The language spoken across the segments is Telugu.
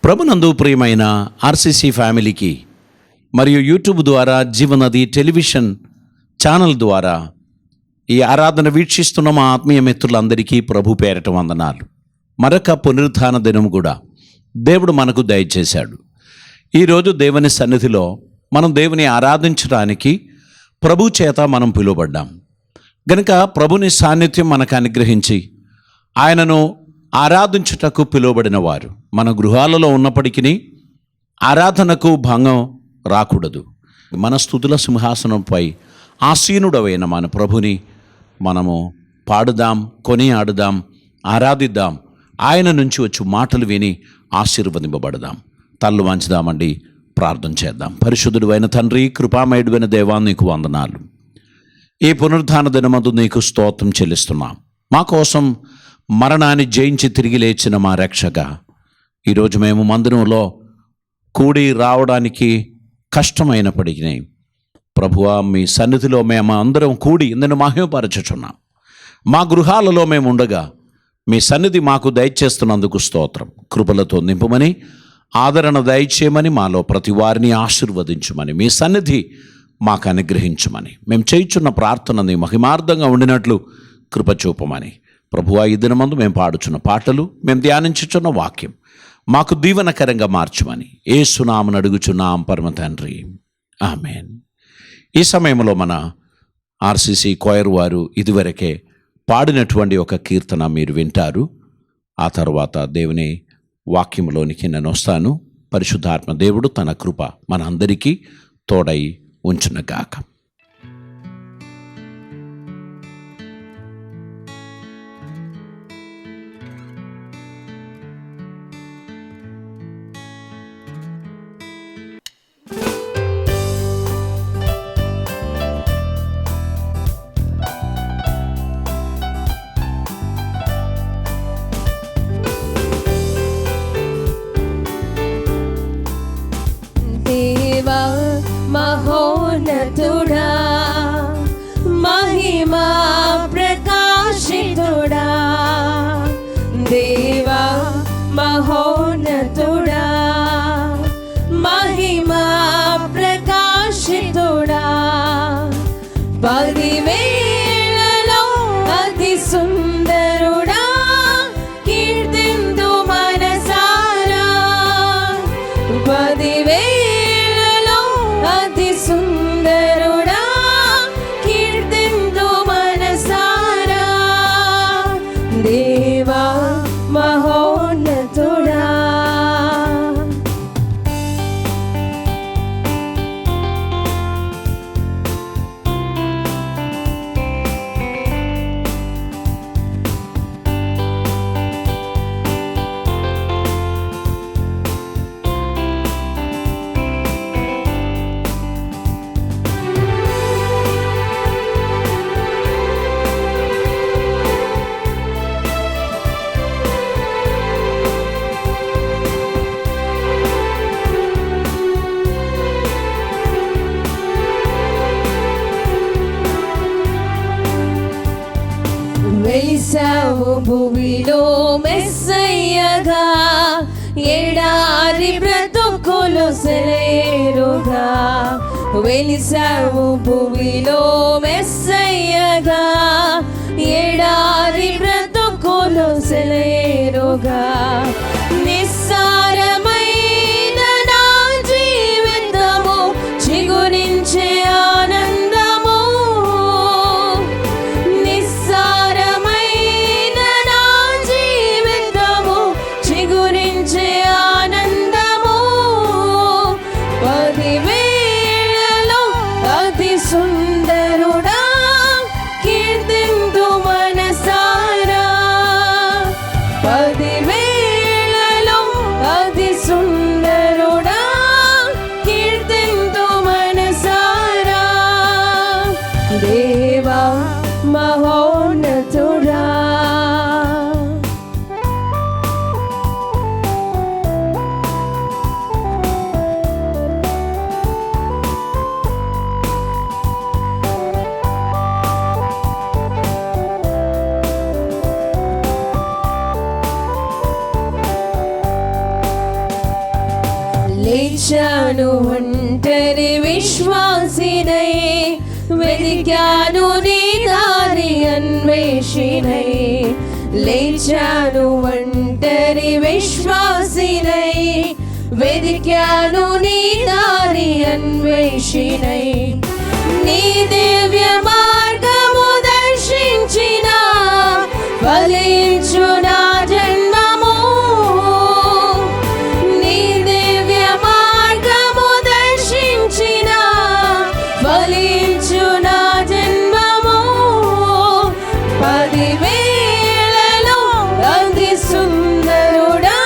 ప్రభునందు ప్రియమైన ఆర్సీసీ ఫ్యామిలీకి మరియు యూట్యూబ్ ద్వారా జీవనది టెలివిజన్ ఛానల్ ద్వారా ఈ ఆరాధన వీక్షిస్తున్న మా ఆత్మీయ మిత్రులందరికీ ప్రభు పేరట వందనాలు. మరొక పునరుత్థాన దినం కూడా దేవుడు మనకు దయచేశాడు. ఈరోజు దేవుని సన్నిధిలో మనం దేవుని ఆరాధించడానికి ప్రభు చేత మనం పిలువబడ్డాం గనుక ప్రభుని సాన్నిధ్యం మనకు అనుగ్రహించి ఆయనను ఆరాధించుటకు పిలువబడిన వారు మన గృహాలలో ఉన్నప్పటికీ ఆరాధనకు భంగం రాకూడదు. మన స్తుతుల సింహాసనంపై ఆసీనుడవైన మన ప్రభుని మనము పాడుదాం, కొనియాడుదాం, ఆరాధిద్దాం. ఆయన నుంచి వచ్చి మాటలు విని ఆశీర్వదింపబడదాం. తల్లు వంచుదామండి, ప్రార్థన చేద్దాం. పరిశుద్ధుడు అయిన తండ్రి, కృపామయుడైన దేవా, నీకు వందనాలు. ఈ పునరుత్థాన దినమందు నీకు స్తోత్రం చెల్లిస్తున్నాం. మా కోసం మరణాన్ని జయించి తిరిగి లేచిన మా రక్షక, ఈరోజు మేము మందిరంలో కూడి రావడానికి కష్టమైనప్పటికీ ప్రభువా, మీ సన్నిధిలో మేము అందరం కూడి నిన్ను మహిమపరచుచున్నాం. మా గృహాలలో మేము ఉండగా మీ సన్నిధి మాకు దయచేస్తున్నందుకు స్తోత్రం. కృపలతో నింపమని, ఆదరణ దయచేయమని, మాలో ప్రతి వారిని ఆశీర్వదించమని, మీ సన్నిధి మాకు అనుగ్రహించమని, మేము చేయుచున్న ప్రార్థనని మహిమార్థంగా ఉండినట్లు కృప చూపమని, ప్రభువా, ఈ దినమందు మేము పాడుచున్న పాటలు, మేము ధ్యానించుచున్న వాక్యం మాకు దీవెనకరంగా మార్చమని యేసు నామమున అడుగుచున్నాం పరమ తండ్రి, ఆమేన్. ఈ సమయంలో మన ఆర్సీసీ కొయిర్ వారు ఇదివరకే పాడినటువంటి ఒక కీర్తన మీరు వింటారు. ఆ తర్వాత దేవుని వాక్యంలోనికి నేను వస్తాను. పరిశుద్ధాత్మ దేవుడు తన కృప మన అందరికీ తోడై ఉంచునుగాక. మహోన్నతుడా, మహిమా ప్రకాశితుడా, దేవా మహోన్నతుడా, మహిమా ప్రకాశితుడా, పదివేలలో అతి సుందరుడా, కీర్తిందు మనసారా, పదివేలలో అతి సుందరుడా, కీర్తిందు మనసారా, దేవా మహోన్నతుడా. వెలిసావు భూమిలో మెస్సయ్యగా, ఎడారి బ్రతుకులు సెలయేరుగా, వెలిసావు భూమిలో మెస్సయ్యగా, ఎడారి బ్రతుకులు సెలయేరుగా, నిస్సారమైన నా జీవితము చిగురించే ఆనందము, సుందరుడా, కీర్తిందు మనసారా, పదివేల లేచాను ఒంటరి విశ్వాసినై, వెదికాను నీ దారి అన్వేషినై. లేచాను ఒంటరి విశ్వాసినై, వెదికాను నీ దారి అన్వేషినై. నీ దివ్య మార్గము దర్శించిన ఫలించు నా జన్మము. నీ దివ్య మార్గము దర్శించిన ఫలించు నా జన్మము. 10 వేళలో అతి సుందరుడా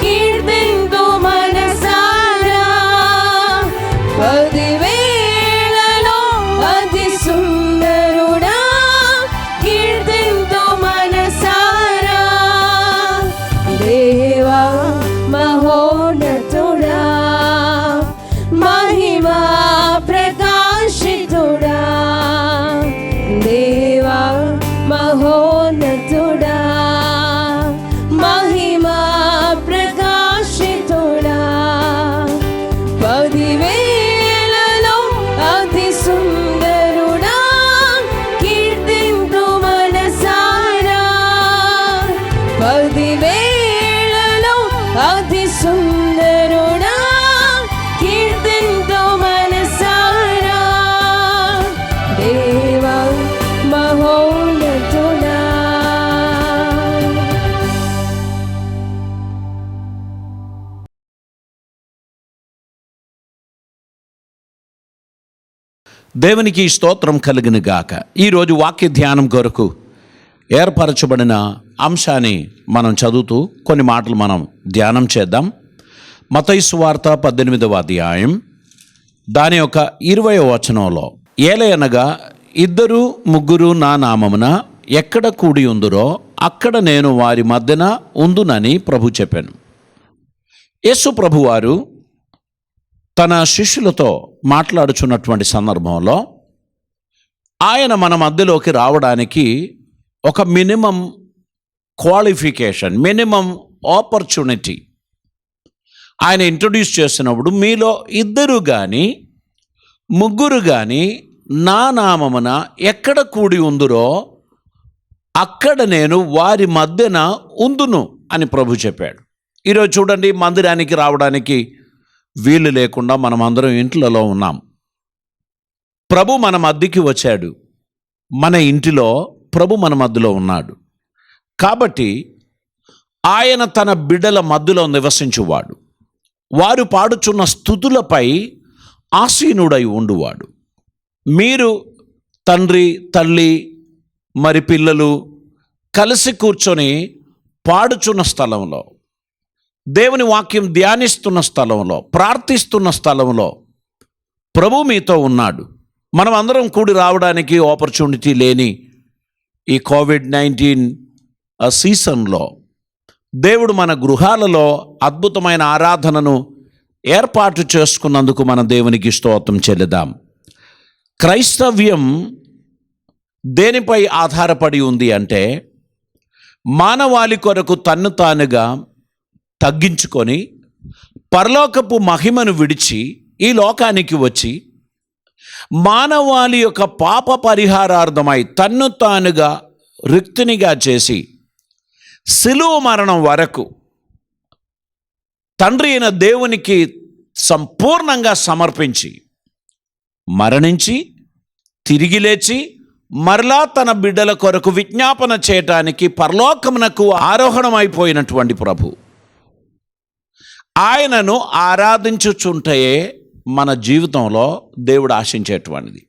కీర్తింతు మనసారా. 10 వేళలో అతి సుందరుడా కీర్తింతు మనసారా. దేవా మహోన్నతుడా, మహిమా ప్రకాశితుడా. దేవా మహోన్నతుడా, మహిమా ప్రకాశితుడా. 10 వేళలో అతి సుందరుడా కీర్తింతు మనసారా. 10 వేళలో అతి సుందరుడా కీర్తింతు మనసారా. దేవా మహోన్నతుడా. దేవునికి స్తోత్రం కలుగును గాక. ఈరోజు వాక్య ధ్యానం కొరకు ఏర్పరచబడిన అంశాన్ని మనం చదువుతూ కొన్ని మాటలు మనం ధ్యానం చేద్దాం. మత్తయి సువార్త 18వ అధ్యాయం దాని యొక్క 20వ వచనంలో, ఏలయనగా 2 3 నా నామమున ఎక్కడ కూడి ఉందురో అక్కడ నేను వారి మధ్యన ఉందునని ప్రభు చెప్పాను. యేసు ప్రభువారు తన శిష్యులతో మాట్లాడుచున్నటువంటి సందర్భంలో ఆయన మన మధ్యలోకి రావడానికి ఒక మినిమం క్వాలిఫికేషన్, మినిమం ఆపర్చునిటీ ఆయన ఇంట్రొడ్యూస్ చేసినప్పుడు, మీలో 2 కానీ 3 కానీ నా నామమున ఎక్కడ కూడి ఉందురో అక్కడ నేను వారి మధ్యన ఉందును అని ప్రభు చెప్పాడు. ఈరోజు చూడండి, మందిరానికి రావడానికి వీలు లేకుండా మనం అందరం ఇంట్లలో ఉన్నాం. ప్రభు మన మధ్యకి వచ్చాడు. మన ఇంటిలో ప్రభు మన మధ్యలో ఉన్నాడు. కాబట్టి ఆయన తన బిడ్డల మధ్యలో నివసించువాడు. వారు పాడుచున్న స్తుతులపై ఆసీనుడై ఉండువాడు. మీరు తండ్రి, తల్లి, మరి పిల్లలు కలిసి కూర్చొని పాడుచున్న స్థలంలో, దేవుని వాక్యం ధ్యానిస్తున్న స్థలంలో, ప్రార్థిస్తున్న స్థలంలో ప్రభు మీతో ఉన్నాడు. మనం అందరం కూడి రావడానికి ఆపర్చునిటీ లేని ఈ కోవిడ్-19 సీజన్లో దేవుడు మన గృహాలలో అద్భుతమైన ఆరాధనను ఏర్పాటు చేసుకున్నందుకు మన దేవునికి స్తోత్రం చెల్లిద్దాం. క్రైస్తవ్యం దేనిపై ఆధారపడి ఉంది అంటే, మానవాళి కొరకు తన్ను తానుగా తగ్గించుకొని పరలోకపు మహిమను విడిచి ఈ లోకానికి వచ్చి మానవాళి యొక్క పాప పరిహారార్థమై తన్ను తానుగా రిక్తునిగా చేసి శిలువ మరణం వరకు తండ్రి అయిన దేవునికి సంపూర్ణంగా సమర్పించి మరణించి తిరిగి లేచి మరలా తన బిడ్డల కొరకు విజ్ఞాపన చేయటానికి పరలోకమునకు ఆరోహణమైపోయినటువంటి ప్రభు, ఆయనను ఆరాధించుచుంటే మన జీవితంలో దేవుడు ఆశించేటువంటిది.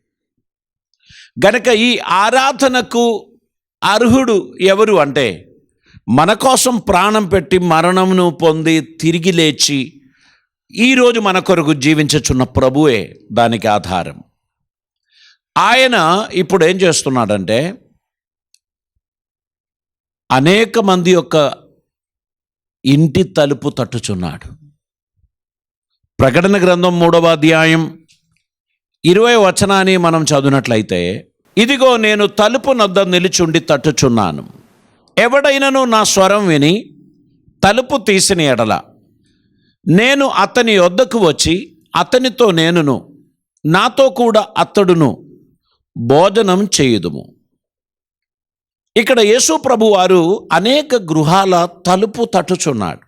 గనక ఈ ఆరాధనకు అర్హుడు ఎవరు అంటే, మన కోసం ప్రాణం పెట్టి మరణమును పొంది తిరిగి లేచి ఈరోజు మన కొరకు జీవించుచున్న ప్రభువే దానికి ఆధారం. ఆయన ఇప్పుడు ఏం చేస్తున్నాడంటే, అనేక మంది యొక్క ఇంటి తలుపు తట్టుచున్నాడు. ప్రకటన గ్రంథం 3వ అధ్యాయం 20వ వచనాన్ని మనం చదివినట్లయితే, ఇదిగో నేను తలుపు నద్ద నిలుచుండి తట్టుచున్నాను. ఎవడైనను నా స్వరం విని తలుపు తీసిన ఎడల నేను అతని యొద్దకు వచ్చి అతనితో నేనును నాతో కూడా అతడును భోజనం చేయుదుము. ఇక్కడ యేసు ప్రభు వారు అనేక గృహాల తలుపు తట్టుచున్నాడు.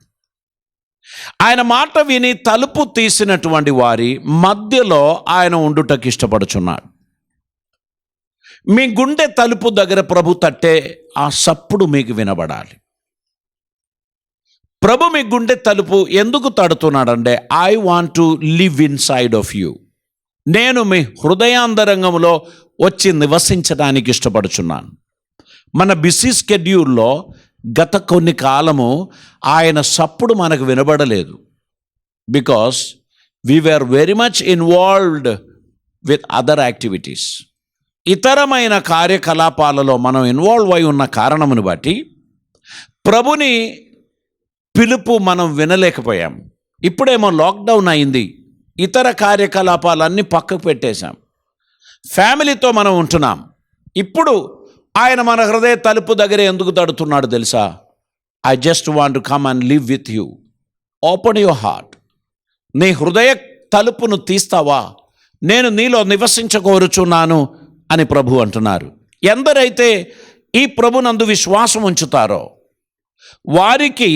ఆయన మాట విని తలుపు తీసినటువంటి వారి మధ్యలో ఆయన ఉండుటకు ఇష్టపడుచున్నాడు. మీ గుండె తలుపు దగ్గర ప్రభు తట్టే ఆ సప్పుడు మీకు వినబడాలి. ప్రభు మీ గుండె తలుపు ఎందుకు తడుతున్నాడంటే, I want to live inside of you. నేను మీ హృదయాంతరంగంలో వచ్చి నివసించడానికి ఇష్టపడుచున్నాను. మన బిజీ స్కెడ్యూల్లో గత కొన్ని కాలము ఆయన సప్పుడు మనకు వినబడలేదు. Because we were very much involved with other activities. ఇతరమైన కార్యకలాపాలలో మనం ఇన్వాల్వ్ అయి ఉన్న కారణమును బట్టి ప్రభుని పిలుపు మనం వినలేకపోయాం. ఇప్పుడేమో లాక్డౌన్ అయింది, ఇతర కార్యకలాపాలన్నీ పక్కకు పెట్టేశాం, ఫ్యామిలీతో మనం ఉంటున్నాం. ఇప్పుడు ఆయన మన హృదయ తలుపు దగ్గర ఎందుకు తడుతున్నాడు తెలుసా? I just want to come and live with you. Open your heart. నీ హృదయ తలుపును తీస్తావా? నేను నీలో నివసించకోరుచున్నాను అని ప్రభు అంటున్నారు. ఎందరైతే ఈ ప్రభునందు విశ్వాసం ఉంచుతారో వారికి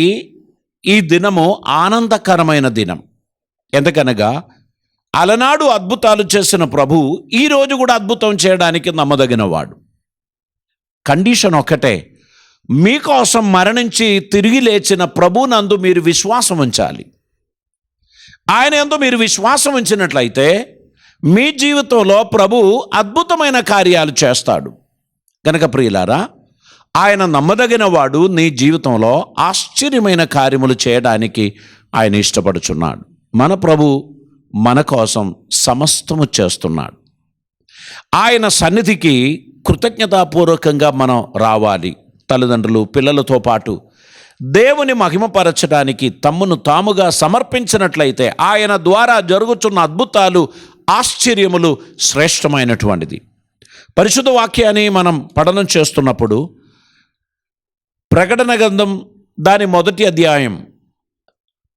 ఈ దినము ఆనందకరమైన దినం. ఎందుకనగా అలనాడు అద్భుతాలు చేసిన ప్రభు ఈరోజు కూడా అద్భుతం చేయడానికి నమ్మదగిన వాడు. కండిషన్ ఒక్కటే, మీకోసం మరణించి తిరిగి లేచిన ప్రభునందు మీరు విశ్వాసం ఉంచాలి. ఆయన యందు మీరు విశ్వాసం ఉంచినట్లయితే మీ జీవితంలో ప్రభు అద్భుతమైన కార్యాలు చేస్తాడు. కనుక ప్రియులారా, ఆయన నమ్మదగిన వాడు. నీ జీవితంలో ఆశ్చర్యమైన కార్యములు చేయడానికి ఆయన ఇష్టపడుచున్నాడు. మన ప్రభు మన కోసం సమస్తము చేస్తున్నాడు. ఆయన సన్నిధికి కృతజ్ఞతాపూర్వకంగా మనం రావాలి. తల్లిదండ్రులు పిల్లలతో పాటు దేవుని మహిమపరచడానికి తమ్మును తాముగా సమర్పించినట్లయితే ఆయన ద్వారా జరుగుతున్న అద్భుతాలు, ఆశ్చర్యములు శ్రేష్టమైనటువంటిది. పరిశుద్ధ వాక్యాన్ని మనం పఠనం చేస్తున్నప్పుడు ప్రకటన గ్రంథం దాని 1వ అధ్యాయం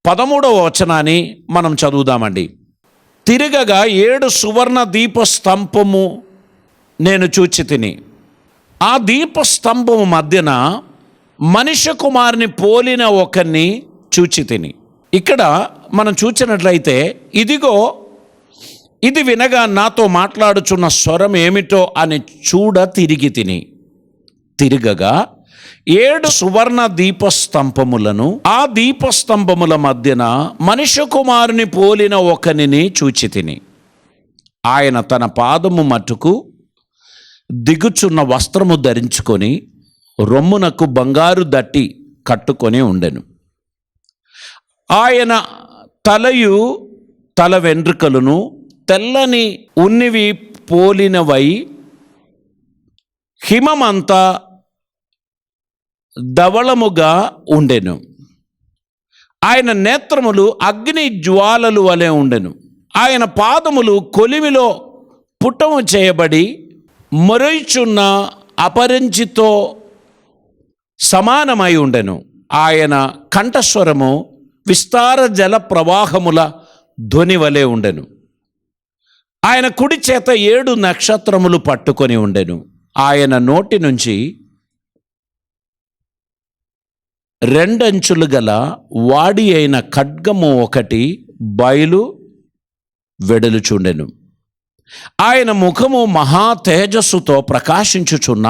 13వ వచనాన్ని మనం చదువుదామండి. తిరగగా 7 సువర్ణ దీపస్తంభము నేను చూచి తిని, ఆ దీపస్తంభము మధ్యన మనుష్య కుమారుని పోలిన ఒకరిని చూచి తిని. ఇక్కడ మనం చూచినట్లయితే, ఇదిగో ఇది వినగా నాతో మాట్లాడుచున్న స్వరం ఏమిటో అని చూడ తిరిగి తిని, తిరగగా 7 సువర్ణ దీపస్తంభములను, ఆ దీపస్తంభముల మధ్యన మనుష్య కుమారుని పోలిన ఒకనిని చూచి తిని. ఆయన తన పాదము మట్టుకు దిగుచున్న వస్త్రము ధరించుకొని రొమ్మునకు బంగారు దట్టి కట్టుకొని ఉండెను. ఆయన తలయు తల వెంట్రుకలను తెల్లని ఉన్నివి పోలినవై హిమమంతా ధవళముగా ఉండెను. ఆయన నేత్రములు అగ్ని జ్వాలలు వలె ఉండెను. ఆయన పాదములు కొలిమిలో పుటము చేయబడి మొరయిచున్న అపరంజితో సమానమై ఉండెను. ఆయన కంఠస్వరము విస్తార జల ప్రవాహముల ధ్వని వలె ఉండెను. ఆయన కుడి చేత 7 నక్షత్రములు పట్టుకొని ఉండెను. ఆయన నోటి నుంచి 2 అంచులు గల వాడి అయిన ఖడ్గము ఒకటి బయలు వెడలుచుండెను. ఆయన ముఖము మహా తేజస్సుతో ప్రకాశించుచున్న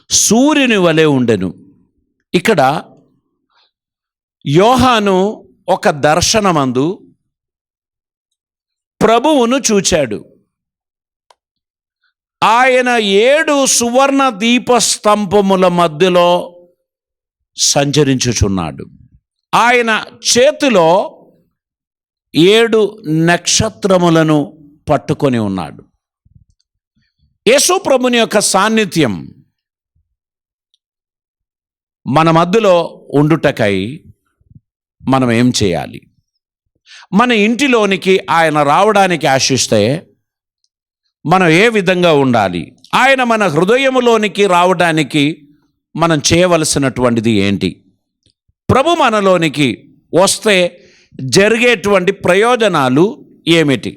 సూర్యుని వలె ఉండెను. ఇక్కడ యోహాను ఒక దర్శనమందు ప్రభువును చూచాడు. ఆయన 7 సువర్ణ దీపస్తంభముల మధ్యలో సంచరించుచున్నాడు. ఆయన చేతిలో 7 నక్షత్రములను పట్టుకొని ఉన్నాడు. యేసు ప్రభుని యొక్క సాన్నిధ్యం మన మధ్యలో ఉండుటకై మనం ఏం చేయాలి? మన ఇంటిలోనికి ఆయన రావడానికి ఆశిస్తే మనం ఏ విధంగా ఉండాలి? ఆయన మన హృదయములోనికి రావడానికి మనం చేయవలసినటువంటిది ఏంటి? ప్రభు మనలోనికి వస్తే జరిగేటువంటి ప్రయోజనాలు ఏమిటి?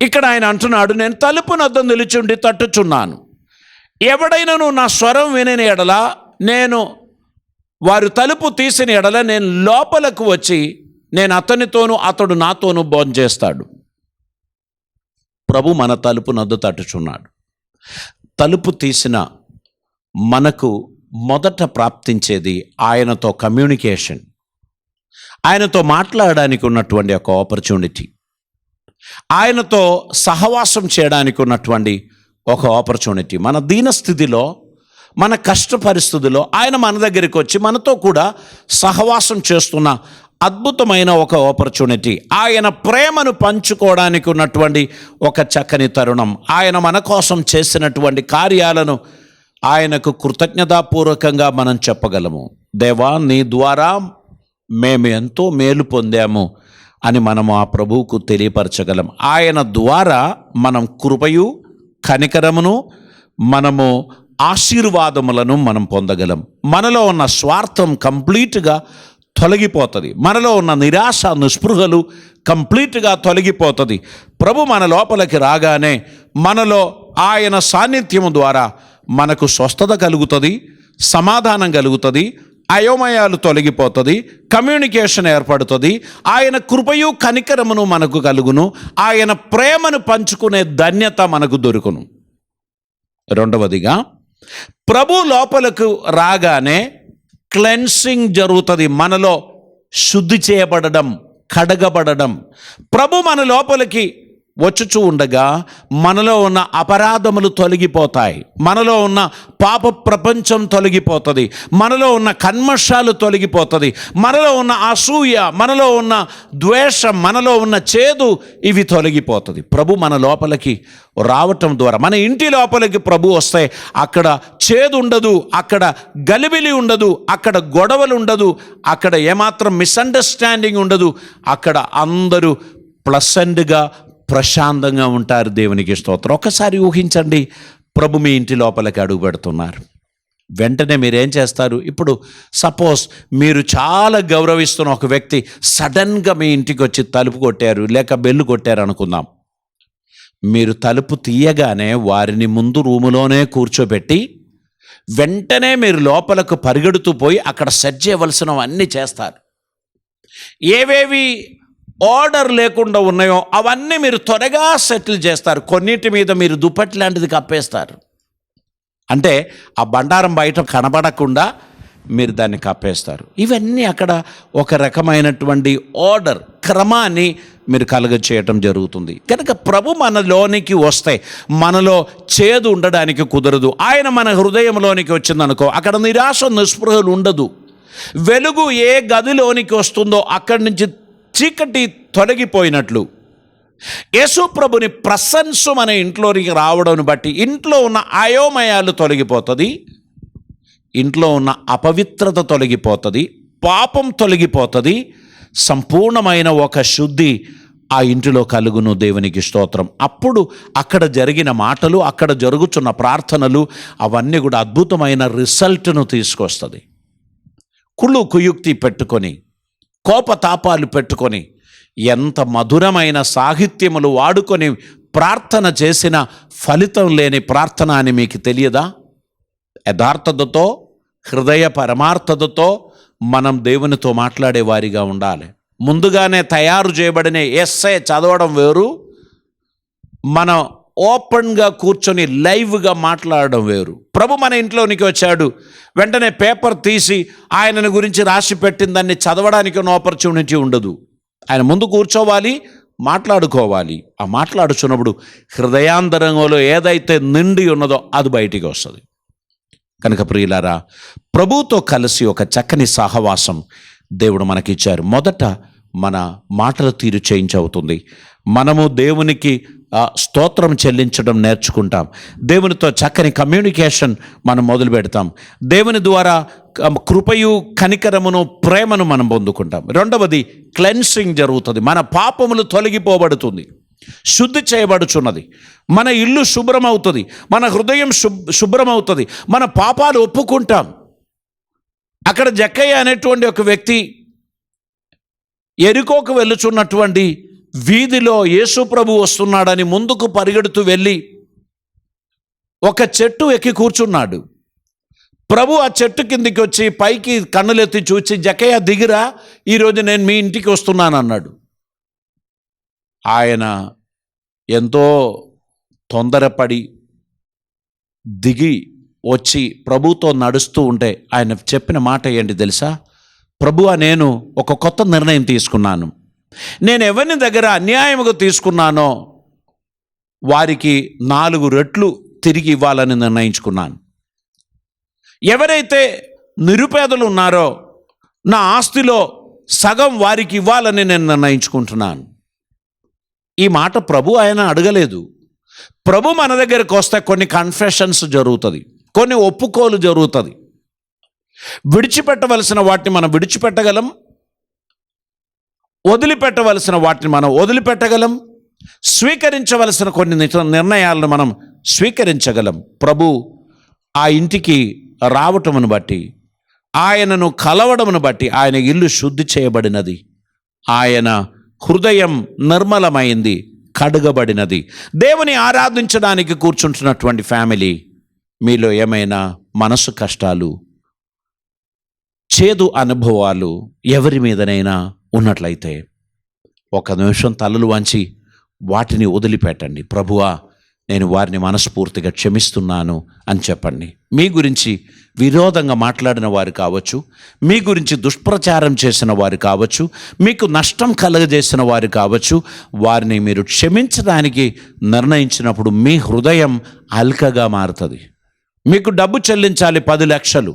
ఇక్కడ ఆయన అంటున్నాడు, నేను తలుపు నద్ద నిలుచుండి తట్టుచున్నాను. ఎవడైనను నా స్వరం వినని ఎడల, నేను వారు తలుపు తీసిన ఎడల నేను లోపలకు వచ్చి నేను అతనితోనూ అతడు నాతోనూ భోంచేస్తాడు. ప్రభు మన తలుపు నద్ద తట్టుచున్నాడు. తలుపు తీసిన మనకు మొదట ప్రాప్తించేది ఆయనతో కమ్యూనికేషన్, ఆయనతో మాట్లాడడానికి ఉన్నటువంటి ఒక ఆపర్చునిటీ, ఆయనతో సహవాసం చేయడానికి ఉన్నటువంటి ఒక ఆపర్చునిటీ. మన దీనస్థితిలో, మన కష్ట పరిస్థితుల్లో ఆయన మన దగ్గరికి వచ్చి మనతో కూడా సహవాసం చేస్తున్న అద్భుతమైన ఒక ఆపర్చునిటీ. ఆయన ప్రేమను పంచుకోవడానికి ఉన్నటువంటి ఒక చక్కని తరుణం. ఆయన మన కోసం చేసినటువంటి కార్యాలను ఆయనకు కృతజ్ఞతాపూర్వకంగా మనం చెప్పగలము. దేవా, నీ ద్వారా మేము ఎంతో మేలు పొందాము అని మనము ఆ ప్రభువుకు తెలియపరచగలం. ఆయన ద్వారా మనం కృపయు కనికరమును, మనము ఆశీర్వాదములను మనం పొందగలం. మనలో ఉన్న స్వార్థం కంప్లీట్గా తొలగిపోతుంది. మనలో ఉన్న నిరాశ నిస్పృహలు కంప్లీట్గా తొలగిపోతుంది. ప్రభు మన లోపలికి రాగానే మనలో ఆయన సాన్నిధ్యము ద్వారా మనకు స్వస్థత కలుగుతుంది, సమాధానం కలుగుతుంది, అయోమయాలు తొలగిపోతుంది, కమ్యూనికేషన్ ఏర్పడుతుంది. ఆయన కృపయు కనికరమును మనకు కలుగును, ఆయన ప్రేమను పంచుకునే ధన్యత మనకు దొరుకును. రెండవదిగా, ప్రభు లోపలకు రాగానే క్లెన్సింగ్ జరుగుతుంది. మనలో శుద్ధి చేయబడడం, కడగబడడం. ప్రభు మన లోపలికి వచ్చుచూ ఉండగా మనలో ఉన్న అపరాధములు తొలగిపోతాయి, మనలో ఉన్న పాప ప్రపంచం తొలగిపోతుంది, మనలో ఉన్న కల్మషాలు తొలగిపోతుంది, మనలో ఉన్న అసూయ, మనలో ఉన్న ద్వేషం, మనలో ఉన్న చేదు, ఇవి తొలగిపోతుంది. ప్రభు మన లోపలికి రావటం ద్వారా, మన ఇంటి లోపలికి ప్రభు వస్తే అక్కడ చేదు ఉండదు, అక్కడ గలిబిలి ఉండదు, అక్కడ గొడవలు ఉండదు, అక్కడ ఏమాత్రం మిస్అండర్స్టాండింగ్ ఉండదు. అక్కడ అందరూ ప్లసెంట్గా ప్రశాంతంగా ఉంటారు. దేవునికి స్తోత్రం. ఒకసారి ఊహించండి, ప్రభు మీ ఇంటి లోపలికి అడుగు పెడుతున్నారు. వెంటనే మీరేం చేస్తారు? ఇప్పుడు సపోజ్ మీరు చాలా గౌరవిస్తున్న ఒక వ్యక్తి సడన్గా మీ ఇంటికి వచ్చి తలుపు కొట్టారు, లేక బెల్లు కొట్టారు అనుకుందాం. మీరు తలుపు తీయగానే వారిని ముందు రూములోనే కూర్చోబెట్టి వెంటనే మీరు లోపలకు పరిగెడుతూ పోయి అక్కడ సెట్ చేయవలసినవన్నీ చేస్తారు. ఏవేవి ఆర్డర్ లేకుండా ఉన్నాయో అవన్నీ మీరు త్వరగా సెటిల్ చేస్తారు. కొన్నిటి మీద మీరు దుప్పటి లాంటిది కప్పేస్తారు. అంటే ఆ బండారం బయట కనబడకుండా మీరు దాన్ని కప్పేస్తారు. ఇవన్నీ అక్కడ ఒక రకమైనటువంటి ఆర్డర్, క్రమాన్ని మీరు కలుగచేయటం జరుగుతుంది. కనుక ప్రభు మనలోనికి వస్తే మనలో చేదు ఉండడానికి కుదరదు. ఆయన మన హృదయంలోనికి వచ్చిందనుకో, అక్కడ నిరాశ నిస్పృహలు ఉండదు. వెలుగు ఏ గదిలోనికి వస్తుందో అక్కడి నుంచి చీకటి తొలగిపోయినట్లు యేసు ప్రభుని ప్రశంస మన ఇంట్లోనికి రావడం బట్టి ఇంట్లో ఉన్న అయోమయాలు తొలగిపోతుంది, ఇంట్లో ఉన్న అపవిత్రత తొలగిపోతుంది, పాపం తొలగిపోతుంది, సంపూర్ణమైన ఒక శుద్ధి ఆ ఇంటిలో కలుగును. దేవునికి స్తోత్రం. అప్పుడు అక్కడ జరిగిన మాటలు, అక్కడ జరుగుతున్న ప్రార్థనలు అవన్నీ కూడా అద్భుతమైన రిజల్ట్ను తీసుకొస్తుంది. కుళ్ళు కుయుక్తి పెట్టుకొని, కోపతాపాలు పెట్టుకొని, ఎంత మధురమైన సాహిత్యములు వాడుకొని ప్రార్థన చేసిన ఫలితం లేని ప్రార్థన అని మీకు తెలియదా? యథార్థతతో, హృదయ పరమార్థతతో మనం దేవునితో మాట్లాడే వారిగా ఉండాలి. ముందుగానే తయారు చేయబడిన ఎస్సే చదవడం వేరు, మనం ఓపెన్గా కూర్చొని లైవ్గా మాట్లాడడం వేరు. ప్రభు మన ఇంట్లోనికి వచ్చాడు, వెంటనే పేపర్ తీసి ఆయనను గురించి రాసి పెట్టిన దాన్ని చదవడానికి ఉన్న ఆపర్చునిటీ ఉండదు. ఆయన ముందు కూర్చోవాలి, మాట్లాడుకోవాలి. ఆ మాట్లాడుచున్నప్పుడు హృదయాంతరంగంలో ఏదైతే నిండి ఉన్నదో అది బయటికి వస్తుంది. కనుక ప్రియులారా, ప్రభువుతో కలిసి ఒక చక్కని సహవాసం దేవుడు మనకిచ్చారు. మొదట మన మాటల తీరు చేంజ్ అవుతుంది. మనము దేవునికి స్తోత్రం చెల్లించడం నేర్చుకుంటాం. దేవునితో చక్కని కమ్యూనికేషన్ మనం మొదలు పెడతాం. దేవుని ద్వారా కృపయు కనికరమును ప్రేమను మనం పొందుకుంటాం. రెండవది క్లెన్సింగ్ జరుగుతుంది. మన పాపములు తొలగిపోబడుతుంది, శుద్ధి చేయబడుచున్నది, మన ఇల్లు శుభ్రమవుతుంది, మన హృదయం శుభ్రమవుతుంది, మన పాపాలు ఒప్పుకుంటాం. అక్కడ జక్కయ్య అనేటువంటి ఒక వ్యక్తి ఎరికోకు వెళ్ళుచున్నటువంటి వీధిలో యేసు ప్రభు వస్తున్నాడని ముందుకు పరిగెడుతూ వెళ్ళి ఒక చెట్టు ఎక్కి కూర్చున్నాడు. ప్రభు ఆ చెట్టు కిందికి వచ్చి పైకి కన్నులెత్తి చూచి, జక్కయ్య దిగిరా, ఈరోజు నేను మీ ఇంటికి వస్తున్నాను అన్నాడు. ఆయన ఎంతో తొందరపడి దిగి వచ్చి ప్రభుతో నడుస్తూ ఉంటే ఆయన చెప్పిన మాట ఏంటి తెలుసా? ప్రభువా, నేను ఒక కొత్త నిర్ణయం తీసుకున్నాను. నేను ఎవరిని దగ్గర అన్యాయముగా తీసుకున్నానో వారికి 4 రెట్లు తిరిగి ఇవ్వాలని నిర్ణయించుకున్నాను. ఎవరైతే నిరుపేదలు ఉన్నారో నా ఆస్తిలో సగం వారికి ఇవ్వాలని నేను నిర్ణయించుకుంటున్నాను. ఈ మాట ప్రభు ఆయన అడగలేదు. ప్రభు మన దగ్గరకు వస్తే కొన్ని కన్ఫెషన్స్ జరుగుతుంది, కొన్ని ఒప్పుకోలు జరుగుతుంది. విడిచిపెట్టవలసిన వాటిని మనం విడిచిపెట్టగలం, వదిలిపెట్టవలసిన వాటిని మనం వదిలిపెట్టగలం, స్వీకరించవలసిన కొన్ని నిర్ణయాలను మనం స్వీకరించగలం. ప్రభు ఆ ఇంటికి రావటమును బట్టి, ఆయనను కలవడమును బట్టి ఆయన ఇల్లు శుద్ధి చేయబడినది, ఆయన హృదయం నిర్మలమైంది, కడగబడినది. దేవుని ఆరాధించడానికి కూర్చుంటున్నటువంటి ఫ్యామిలీ, మీలో ఏమైనా మనసు కష్టాలు, చేదు అనుభవాలు ఎవరి మీదనైనా ఉన్నట్లయితే ఒక నిమిషం తలలు వంచి వాటిని వదిలిపెట్టండి. ప్రభువా, నేను వారిని మనస్ఫూర్తిగా క్షమిస్తున్నాను అని చెప్పండి. మీ గురించి విరోధంగా మాట్లాడిన వారు కావచ్చు, మీ గురించి దుష్ప్రచారం చేసిన వారు కావచ్చు, మీకు నష్టం కలుగజేసిన వారు కావచ్చు, వారిని మీరు క్షమించడానికి నిర్ణయించినప్పుడు మీ హృదయం అల్కగా మారుతుంది. మీకు డబ్బు చెల్లించాలి 10 లక్షలు,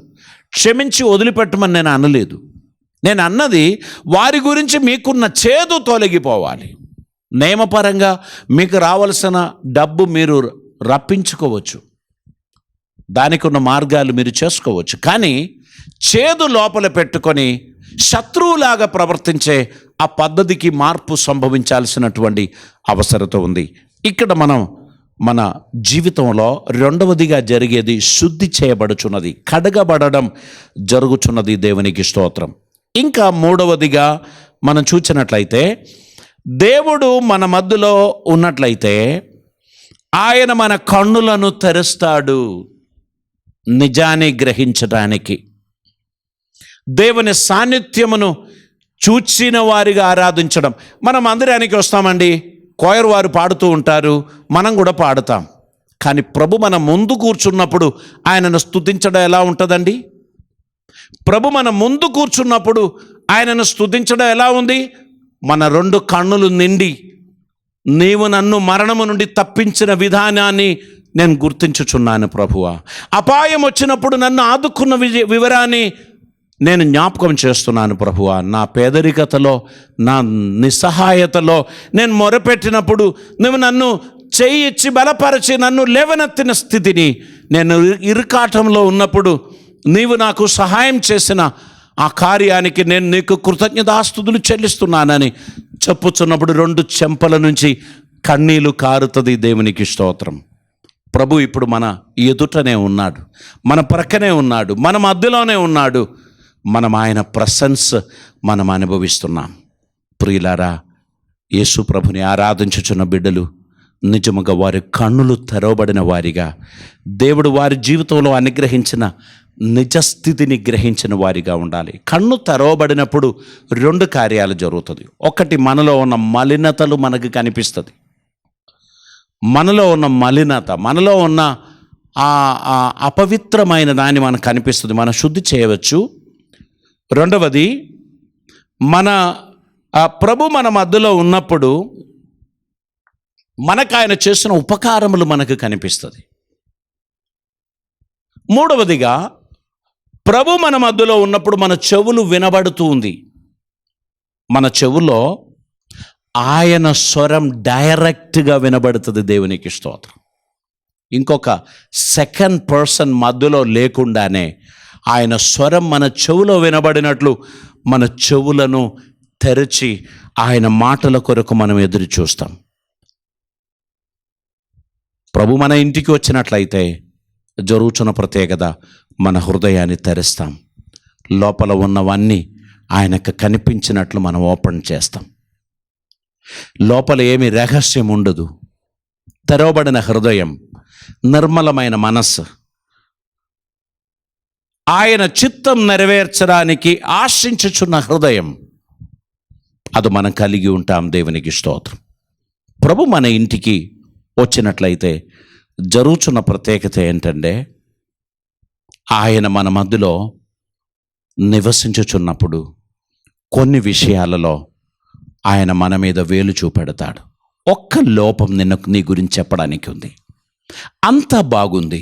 క్షమించి వదిలిపెట్టమని నేను అనలేదు. నేను అన్నది వారి గురించి మీకున్న చేదు తొలగిపోవాలి. నియమపరంగా మీకు రావాల్సిన డబ్బు మీరు రప్పించుకోవచ్చు, దానికి ఉన్న మార్గాలు మీరు చేసుకోవచ్చు. కానీ చేదు లోపల పెట్టుకొని శత్రువులాగా ప్రవర్తించే ఆ పద్ధతికి మార్పు సంభవించాల్సినటువంటి అవసరత ఉంది. ఇక్కడ మనం మన జీవితంలో రెండవదిగా జరిగేది శుద్ధి చేయబడుచున్నది, కడగబడడం జరుగుచున్నది. దేవునికి స్తోత్రం. ఇంకా మూడవదిగా మనం చూసినట్లయితే, దేవుడు మన మధ్యలో ఉన్నట్లయితే ఆయన మన కన్నులను తెరుస్తాడు నిజాన్ని గ్రహించడానికి. దేవుని సాన్నిధ్యమును చూచిన వారిగా ఆరాధించడం. మనం మందిరానికి వస్తామండి, కోయర్ వారు పాడుతూ ఉంటారు, మనం కూడా పాడుతాం. కానీ ప్రభు మన ముందు కూర్చున్నప్పుడు ఆయనను స్తుతించడం ఎలా ఉంటుందండి? ప్రభు మన ముందు కూర్చున్నప్పుడు ఆయనను స్తుతించడం ఎలా ఉంది? మన 2 కన్నులు నిండి నీవు నన్ను మరణము నుండి తప్పించిన విధానాన్ని నేను గుర్తించుచున్నాను ప్రభువా. అపాయం వచ్చినప్పుడు నన్ను ఆదుకున్న వివరాన్ని నేను జ్ఞాపకం చేస్తున్నాను ప్రభువా. నా పేదరికతలో, నా నిస్సహాయతలో నేను మొరపెట్టినప్పుడు నువ్వు నన్ను చెయ్యి ఇచ్చి బలపరిచి నన్ను లేవనెత్తిన స్థితిని, నేను ఇరుకాటంలో ఉన్నప్పుడు నీవు నాకు సహాయం చేసిన ఆ కార్యానికి నేను నీకు కృతజ్ఞతాస్తుతులు చెల్లిస్తున్నానని చెప్పుచున్నప్పుడు 2 చెంపల నుంచి కన్నీళ్లు కారుతుంది. దేవునికి స్తోత్రం. ప్రభు ఇప్పుడు మన ఎదుటనే ఉన్నాడు, మన ప్రక్కనే ఉన్నాడు, మన మధ్యలోనే ఉన్నాడు. మనం ఆయన ప్రశంస మనం అనుభవిస్తున్నాం. ప్రియులారా, యేసు ప్రభుని ఆరాధించుచున్న బిడ్డలు నిజముగా వారి కన్నులు తెరవబడిన వారిగా, దేవుడు వారి జీవితంలో అనుగ్రహించిన నిజస్థితిని గ్రహించిన వారిగా ఉండాలి. కన్ను తెరవబడినప్పుడు 2 కార్యాలు జరుగుతుంది. ఒకటి, మనలో ఉన్న మలినతలు మనకు కనిపిస్తుంది. మనలో ఉన్న మలినత, మనలో ఉన్న ఆ అపవిత్రమైన దాన్ని మనకు కనిపిస్తుంది, మనం శుద్ధి చేయవచ్చు. రెండవది, మన ప్రభు మన మధ్యలో ఉన్నప్పుడు మనకు ఆయన చేసిన ఉపకారములు మనకు కనిపిస్తుంది. మూడవదిగా, ప్రభు మన మధ్యలో ఉన్నప్పుడు మన చెవులు వినబడుతూ ఉంది. మన చెవులో ఆయన స్వరం డైరెక్ట్గా వినబడుతుంది. దేవునికి స్తోత్రం. ఇంకొక సెకండ్ పర్సన్ మధ్యలో లేకుండానే ఆయన స్వరం మన చెవులో వినబడినట్లు మన చెవులను తెరిచి ఆయన మాటల కొరకు మనం ఎదురు చూస్తాం. ప్రభు మన ఇంటికి వచ్చినట్లయితే జరుగుతున్న ప్రత్యేకత, మన హృదయాన్ని తెరుస్తాం. లోపల ఉన్నవన్నీ ఆయనకు కనిపించినట్లు మనం ఓపెన్ చేస్తాం. లోపల ఏమి రహస్యం ఉండదు. తెరవబడిన హృదయం, నిర్మలమైన మనస్సు, ఆయన చిత్తం నెరవేర్చడానికి ఆశించుచున్న హృదయం, అది మనం కలిగి ఉంటాం. దేవునికి స్తోత్రం. ప్రభు మన ఇంటికి వచ్చినట్లయితే జరుగుతున్న ప్రత్యేకత ఏంటంటే, ఆయన మన మధ్యలో నివసించుచున్నప్పుడు కొన్ని విషయాలలో ఆయన మన మీద వేలు చూపెడతాడు. ఒక్క లోపం నీ గురించి చెప్పడానికి ఉంది. అంతా బాగుంది,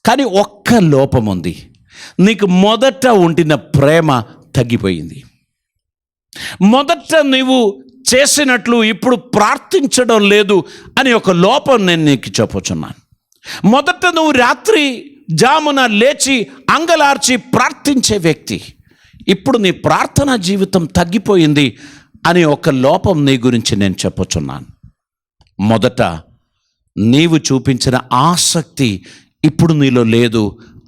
కానీ ఒక్క లోపం ఉంది. నీకు మొదట ఉండిన ప్రేమ తగ్గిపోయింది. మొదట నీవు చేసినట్లు ఇప్పుడు ప్రార్థించడం లేదు అని ఒక లోపం నేను నీకు చెప్పుచున్నాను. మొదట నువ్వు రాత్రి జామున లేచి అంగలార్చి ప్రార్థించే వ్యక్తి, ఇప్పుడు నీ ప్రార్థనా జీవితం తగ్గిపోయింది అని ఒక లోపం నీ గురించి నేను చెప్పుచున్నాను. మొదట నీవు చూపించిన ఆసక్తి ఇప్పుడు నీలో లేదు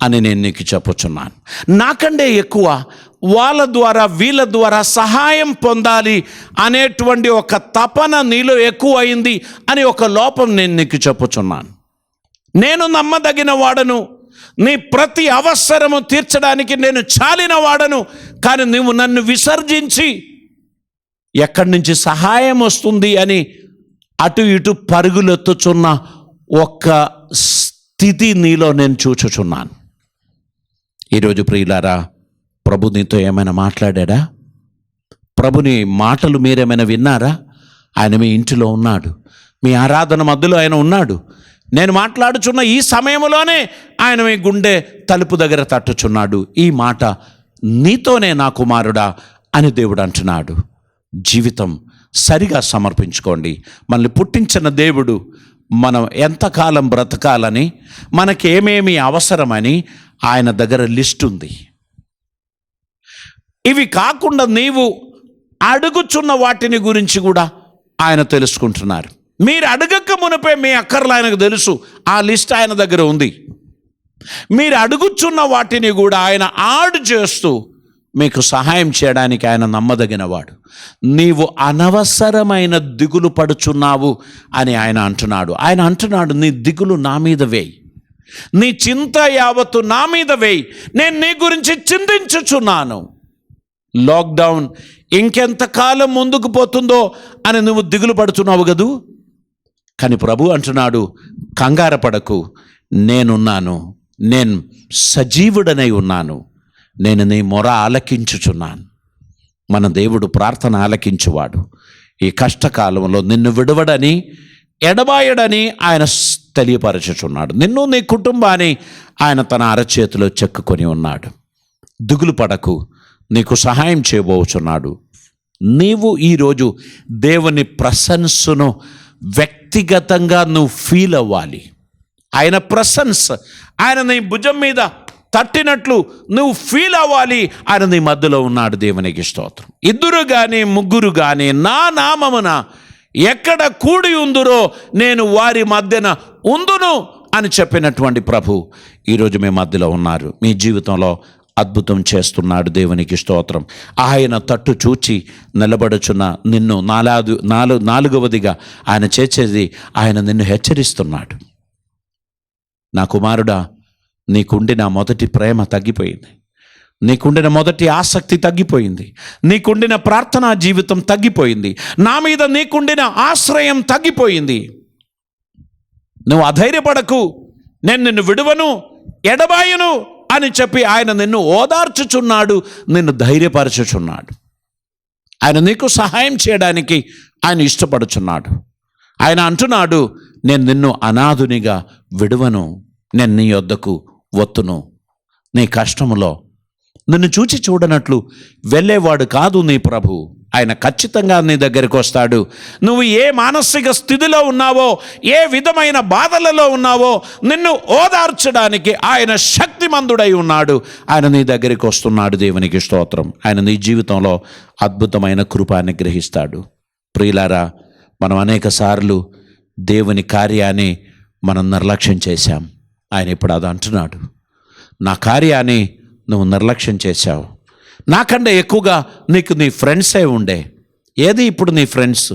అని నేను నీకు చెప్పుచున్నాను. నాకంటే ఎక్కువ వాళ్ళ ద్వారా వీళ్ళ ద్వారా సహాయం పొందాలి అనేటువంటి ఒక తపన నీలో ఎక్కువ అయింది అని ఒక లోపం నేను నీకు చెప్పుచున్నాను. నేను నమ్మదగిన వాడను, నీ ప్రతి అవసరము తీర్చడానికి నేను చాలిన వాడను, కానీ నువ్వు నన్ను విసర్జించి ఎక్కడి నుంచి సహాయం వస్తుంది అని అటు ఇటు పరుగులెత్తుచున్న ఒక స్థితి నీలో నేను చూచుచున్నాను. ఈరోజు ప్రియులారా, ప్రభు నీతో ఏమైనా మాట్లాడా? ప్రభుని మాటలు మీరేమైనా విన్నారా? ఆయన మీ ఇంటిలో ఉన్నాడు, మీ ఆరాధన మధ్యలో ఆయన ఉన్నాడు. నేను మాట్లాడుచున్న ఈ సమయంలోనే ఆయన మీ గుండె తలుపు దగ్గర తట్టుచున్నాడు. ఈ మాట నీతోనే నా కుమారుడా అని దేవుడు అంటున్నాడు. జీవితం సరిగా సమర్పించుకోండి. మనల్ని పుట్టించిన దేవుడు మనం ఎంతకాలం బ్రతకాలని, మనకేమేమి అవసరమని ఆయన దగ్గర లిస్ట్ ఉంది. ఇవి కాకుండా నీవు అడుగుచున్న వాటిని గురించి కూడా ఆయన తెలుసుకుంటున్నారు. మీరు అడగక మునిపే మీ అక్కర్లు ఆయనకు తెలుసు. ఆ లిస్ట్ ఆయన దగ్గర ఉంది. మీరు అడుగుచున్న వాటిని కూడా ఆయన యాడ్ చేస్తూ మీకు సహాయం చేయడానికి ఆయన నమ్మదగినవాడు. నీవు అనవసరమైన దిగులు పడుచున్నావు అని ఆయన అంటున్నాడు. ఆయన అంటున్నాడు, నీ దిగులు నా మీద వేయి, నీ చింత యావత్తు నా మీద వేయి, నేను నీ గురించి చింతించుచున్నాను. లాక్డౌన్ ఇంకెంతకాలం ముందుకు పోతుందో అని నువ్వు దిగులు పడుతున్నావు కదూ. కానీ ప్రభు అంటున్నాడు, కంగారు పడకు, నేనున్నాను, నేను సజీవుడనై ఉన్నాను, నేను నీ మొర ఆలకించుచున్నాను. మన దేవుడు ప్రార్థన ఆలకించువాడు. ఈ కష్టకాలంలో నిన్ను విడవడని ఎడబాయడని ఆయన తెలియపరచుచున్నాడు. నిన్ను నీ కుటుంబాన్ని ఆయన తన అరచేతిలో చెక్కుకొని ఉన్నాడు. దిగులు పడకు, నీకు సహాయం చేయబోచున్నాడు. నీవు ఈరోజు దేవుని ప్రశంసను వ్యక్తిగతంగా నువ్వు ఫీల్ అవ్వాలి. ఆయన ప్రశంస, ఆయన నీ భుజం మీద తట్టినట్లు నువ్వు ఫీల్ అవ్వాలి. ఆయన నీ మధ్యలో ఉన్నాడు. దేవునికి స్తోత్రం. ఇద్దరు కానీ ముగ్గురు కానీ నా నామమున ఎక్కడ కూడి ఉందురో నేను వారి మధ్యన ఉందును అని చెప్పినటువంటి ప్రభు ఈరోజు మీ మధ్యలో ఉన్నారు. మీ జీవితంలో అద్భుతం చేస్తున్నాడు. దేవునికి స్తోత్రం. ఆయన తట్టు చూచి నిలబడుచున్న నిన్ను నాలుగవదిగా ఆయన చేసేది, ఆయన నిన్ను హెచ్చరిస్తున్నాడు. నా కుమారుడా, నీకుండిన మొదటి ప్రేమ తగ్గిపోయింది, నీకుండిన మొదటి ఆసక్తి తగ్గిపోయింది, నీకుండిన ప్రార్థనా జీవితం తగ్గిపోయింది, నా మీద నీకుండిన ఆశ్రయం తగ్గిపోయింది. నువ్వు అధైర్యపడకు, నేను నిన్ను విడువను, ఎడబాయను అని చెప్పి ఆయన నిన్ను ఓదార్చుచున్నాడు, నిన్ను ధైర్యపరచుచున్నాడు. ఆయన నీకు సహాయం చేయడానికి ఆయన ఇష్టపడుచున్నాడు. ఆయన అంటున్నాడు, నేను నిన్ను అనాథునిగా విడువను, నేను నీ యొద్దకు వత్తును. నీ కష్టములో నిన్ను చూచి చూడనట్లు వెళ్ళేవాడు కాదు నీ ప్రభు. ఆయన ఖచ్చితంగా నీ దగ్గరికి వస్తాడు. నువ్వు ఏ మానసిక స్థితిలో ఉన్నావో, ఏ విధమైన బాధలలో ఉన్నావో నిన్ను ఓదార్చడానికి ఆయన శక్తిమంతుడై ఉన్నాడు. ఆయన నీ దగ్గరికి వస్తున్నాడు. దేవునికి స్తోత్రం. ఆయన నీ జీవితంలో అద్భుతమైన కృపాన్ని గ్రహిస్తాడు. ప్రియులారా, మనం అనేక సార్లు దేవుని కార్యాన్ని మనం నిర్లక్ష్యం చేశాం. ఆయన ఇప్పుడు అది అంటున్నాడు, నా కార్యాన్ని నువ్వు నిర్లక్ష్యం చేశావు, నాకంటే ఎక్కువగా నీకు నీ ఫ్రెండ్సే ఉండే. ఏది ఇప్పుడు నీ ఫ్రెండ్స్?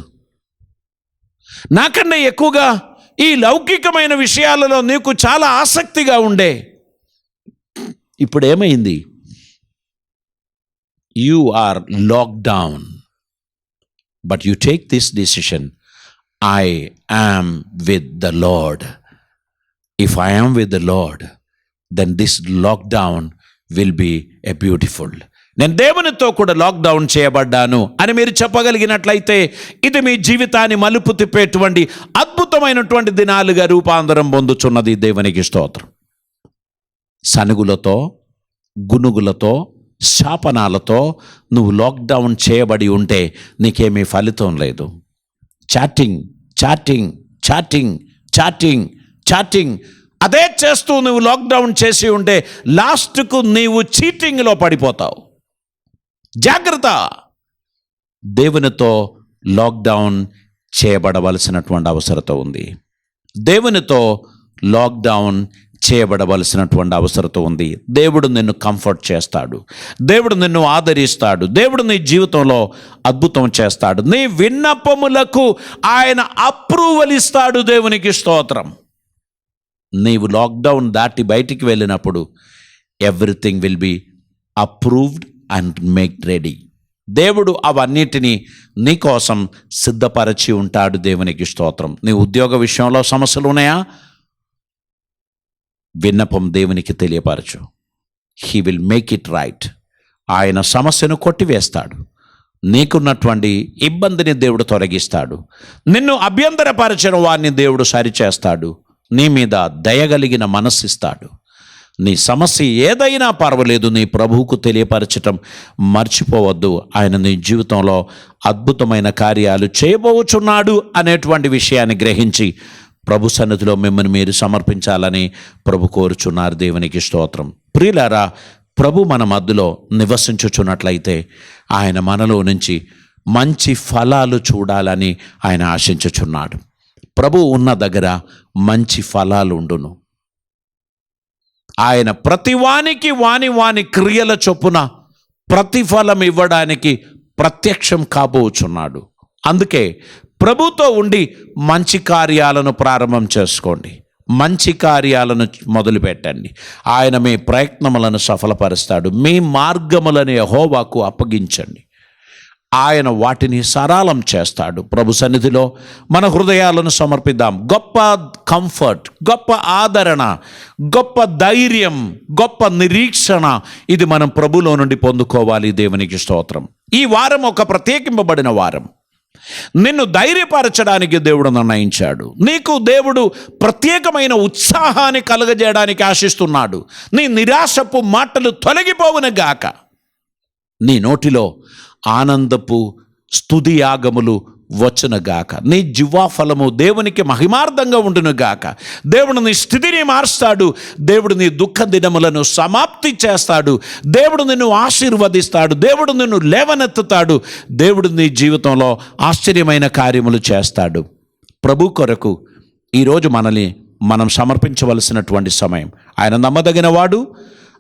నాకన్నా ఎక్కువగా ఈ లౌకికమైన విషయాలలో నీకు చాలా ఆసక్తిగా ఉండే. ఇప్పుడు ఏమైంది? You are locked down. But you take this decision, I am with the lord. If I am with the lord, then this lockdown will be a beautiful. నేను దేవునితో కూడా లాక్డౌన్ చేయబడ్డాను అని మీరు చెప్పగలిగినట్లయితే ఇది మీ జీవితాన్ని మలుపు తిప్పేటువంటి అద్భుతమైనటువంటి దినాలుగా రూపాంతరం పొందుచున్నది. దేవునికి స్తోత్రం. సనుగులతో, గునుగులతో, శాపనాలతో నువ్వు లాక్డౌన్ చేయబడి ఉంటే నీకేమీ ఫలితం లేదు. Chatting chatting chatting chatting chatting అదే చేస్తూ నువ్వు లాక్డౌన్ చేసి ఉంటే లాస్ట్కు నీవు చీటింగ్లో పడిపోతావు. జాగ్రత్త. దేవునితో లాక్డౌన్ చేయబడవలసినటువంటి అవసరత ఉంది. దేవునితో లాక్డౌన్ చేయబడవలసినటువంటి అవసరత ఉంది. దేవుడు నిన్ను కంఫర్ట్ చేస్తాడు. దేవుడు నిన్ను ఆదరిస్తాడు. దేవుడు నీ జీవితంలో అద్భుతం చేస్తాడు. నీ విన్నపములకు ఆయన అప్రూవల్ ఇస్తాడు. దేవునికి స్తోత్రం. నీవు లాక్డౌన్ దాటి బయటికి వెళ్ళినప్పుడు everything will be approved and make ready. దేవుడు అవన్నిటినీ నీకోసం సిద్ధపరచి ఉంటాడు. దేవునికి స్తోత్రం. నీ ఉద్యోగ విషయంలో సమస్యలు ఉన్నాయా? విన్నపం దేవునికి తెలియపరచు. He will make it right. ఆయన సమస్యను కొట్టివేస్తాడు. నీకున్నటువంటి ఇబ్బందిని దేవుడు తొలగిస్తాడు. నిన్ను అభ్యంతరపరచిన వారిని దేవుడు సరిచేస్తాడు. నీ మీద దయగలిగిన మనస్సిస్తాడు. నీ సమస్య ఏదైనా పర్వాలేదు, నీ ప్రభువుకు తెలియపరచటం మర్చిపోవద్దు. ఆయన నీ జీవితంలో అద్భుతమైన కార్యాలు చేయబోచున్నాడు అనేటువంటి విషయాన్ని గ్రహించి ప్రభు సన్నిధిలో మిమ్మల్ని మీరు సమర్పించాలని ప్రభు కోరుచున్నారు. దేవునికి స్తోత్రం. ప్రియులారా, ప్రభు మన మధ్యలో నివసించుచున్నట్లయితే ఆయన మనలో నుంచి మంచి ఫలాలు చూడాలని ఆయన ఆశించుచున్నాడు. ప్రభు ఉన్న దగ్గర మంచి ఫలాలు ఉండును. ఆయన ప్రతివానికి వాని క్రియల చొప్పున ప్రతిఫలం ఇవ్వడానికి ప్రత్యక్షం కాబోచున్నాడు. అందుకే ప్రభుతో ఉండి మంచి కార్యాలను ప్రారంభం చేసుకోండి. మంచి కార్యాలను మొదలుపెట్టండి. ఆయన మీ ప్రయత్నములను సఫలపరుస్తాడు. మీ మార్గములను యెహోవాకు అప్పగించండి. ఆయన వాటిని సరళం చేస్తాడు. ప్రభు సన్నిధిలో మన హృదయాలను సమర్పిద్దాం. గొప్ప కంఫర్ట్, గొప్ప ఆదరణ, గొప్ప ధైర్యం, గొప్ప నిరీక్షణ ఇది మనం ప్రభులో నుండి పొందుకోవాలి. దేవునికి స్తోత్రం. ఈ వారం ఒక ప్రత్యేకింపబడిన వారం. నిన్ను ధైర్యపరచడానికి దేవుడు నిర్ణయించాడు. నీకు దేవుడు ప్రత్యేకమైన ఉత్సాహాన్ని కలుగజేయడానికి ఆశిస్తున్నాడు. నీ నిరాశపు మాటలు తొలగిపోవును గాక. నీ నోటిలో ఆనందపు స్తుతి యాగములు వచ్చునుగాక. నీ జిహ్వాఫలము దేవునికి మహిమార్థంగా ఉండునుగాక. దేవుడు నీ స్థితిని మారుస్తాడు. దేవుడు నీ దుఃఖ దినములను సమాప్తి చేస్తాడు. దేవుడు నిన్ను ఆశీర్వదిస్తాడు. దేవుడు నిన్ను లేవనెత్తుతాడు. దేవుడు నీ జీవితంలో ఆశ్చర్యమైన కార్యములు చేస్తాడు. ప్రభు కొరకు ఈరోజు మనల్ని మనం సమర్పించవలసినటువంటి సమయం. ఆయన నమ్మదగిన వాడు.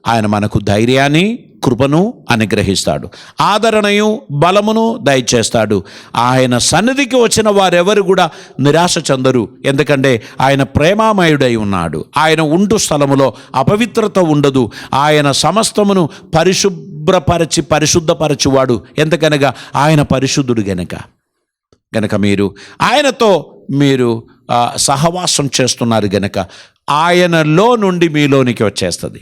ఆయన మనకు ధైర్యాన్ని, కృపను అనుగ్రహిస్తాడు. ఆదరణయు బలమును దయచేస్తాడు. ఆయన సన్నిధికి వచ్చిన వారెవరు కూడా నిరాశ చెందరు. ఎందుకంటే ఆయన ప్రేమామయుడై ఉన్నాడు. ఆయన ఉండు స్థలములో అపవిత్రత ఉండదు. ఆయన సమస్తమును పరిశుద్ధపరచువాడు. ఎందుకనగా ఆయన పరిశుద్ధుడు గనక మీరు ఆయనతో సహవాసం చేస్తున్నారు గనక ఆయనలో నుండి మీలోనికి వచ్చేస్తుంది.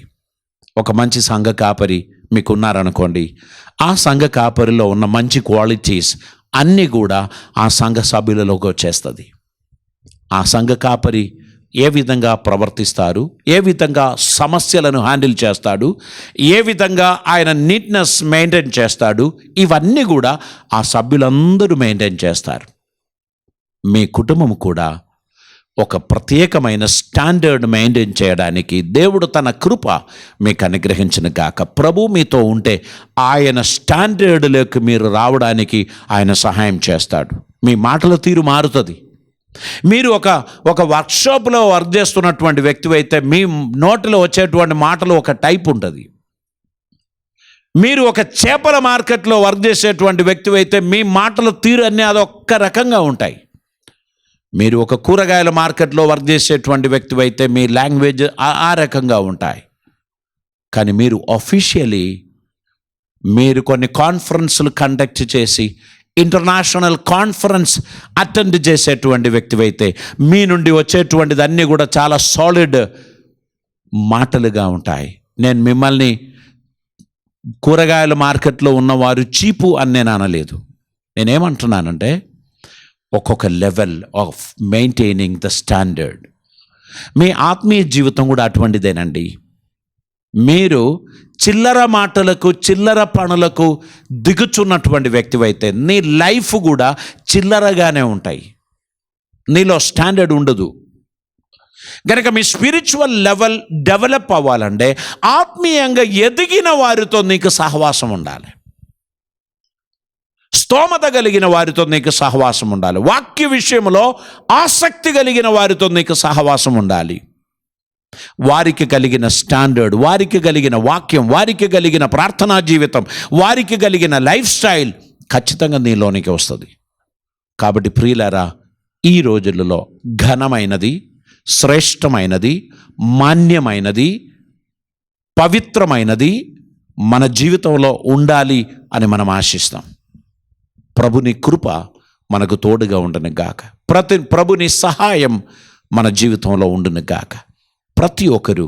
ఒక మంచి సంఘ కాపరి మీకున్నారనుకోండి, ఆ సంఘ కాపరిలో ఉన్న మంచి క్వాలిటీస్ అన్నీ కూడా ఆ సంఘ సభ్యులలోకి వచ్చేస్తుంది. ఆ సంఘ కాపరి ఏ విధంగా ప్రవర్తిస్తారు, ఏ విధంగా సమస్యలను హ్యాండిల్ చేస్తాడు, ఏ విధంగా ఆయన నీట్నెస్ మెయింటైన్ చేస్తాడు, ఇవన్నీ కూడా ఆ సభ్యులందరూ మెయింటైన్ చేస్తారు. మీ కుటుంబం కూడా ఒక ప్రత్యేకమైన స్టాండర్డ్ మెయింటైన్ చేయడానికి దేవుడు తన కృప మీకు అనుగ్రహించిన గాక. ప్రభు మీతో ఉంటే ఆయన స్టాండర్డ్లోకి మీరు రావడానికి ఆయన సహాయం చేస్తాడు. మీ మాటల తీరు మారుతుంది. మీరు ఒక వర్క్షాప్లో వర్క్ చేస్తున్నటువంటి వ్యక్తి అయితే మీ నోటిలో వచ్చేటువంటి మాటలు ఒక టైప్ ఉంటుంది. మీరు ఒక చేపల మార్కెట్లో వర్క్ చేసేటువంటి వ్యక్తి అయితే మీ మాటల తీరు అన్నీ అదొక్క రకంగా ఉంటాయి. మీరు ఒక కూరగాయల మార్కెట్లో వర్క్ చేసేటువంటి వ్యక్తి అయితే మీ లాంగ్వేజ్ ఆ రకంగా ఉంటాయి. కానీ మీరు ఆఫీషియలీ మీరు కొన్ని కాన్ఫరెన్స్లు కండక్ట్ చేసి ఇంటర్నేషనల్ కాన్ఫరెన్స్ అటెండ్ చేసేటువంటి వ్యక్తి అయితే మీ నుండి వచ్చేటువంటిది అన్నీ కూడా చాలా సాలిడ్ మాటలుగా ఉంటాయి. నేను మిమ్మల్ని కూరగాయల మార్కెట్లో ఉన్నవారు చీపు అని నేను అనలేదు. నేనేమంటున్నానంటే ఒక్కొక్క level of maintaining the standard. మీ ఆత్మీయ జీవితం కూడా అటువంటిదేనండి. మీరు చిల్లర మాటలకు చిల్లర పనులకు దిగుచున్నటువంటి వ్యక్తివైతే నీ లైఫ్ కూడా చిల్లరగానే ఉంటాయి. నీలో స్టాండర్డ్ ఉండదు. కనుక మీ స్పిరిచువల్ లెవెల్ డెవలప్ అవ్వాలంటే ఆత్మీయంగా ఎదిగిన వారితో నీకు సహవాసం ఉండాలి. స్తోమత కలిగిన వారితో నీకు సహవాసం ఉండాలి. వాక్య విషయంలో ఆసక్తి కలిగిన వారితో నీకు సహవాసం ఉండాలి. వారికి కలిగిన స్టాండర్డ్, వారికి కలిగిన వాక్యం, వారికి కలిగిన ప్రార్థనా జీవితం, వారికి కలిగిన లైఫ్ స్టైల్ ఖచ్చితంగా నీలోనికి వస్తుంది. కాబట్టి ప్రియులారా, ఈ రోజులలో ఘనమైనది, శ్రేష్టమైనది, మాన్యమైనది, పవిత్రమైనది మన జీవితంలో ఉండాలి అని మనం ఆశిస్తాం. ప్రభుని కృప మనకు తోడుగా ఉండును గాక. ప్రభుని సహాయం మన జీవితంలో ఉండును గాక. ప్రతి ఒక్కరూ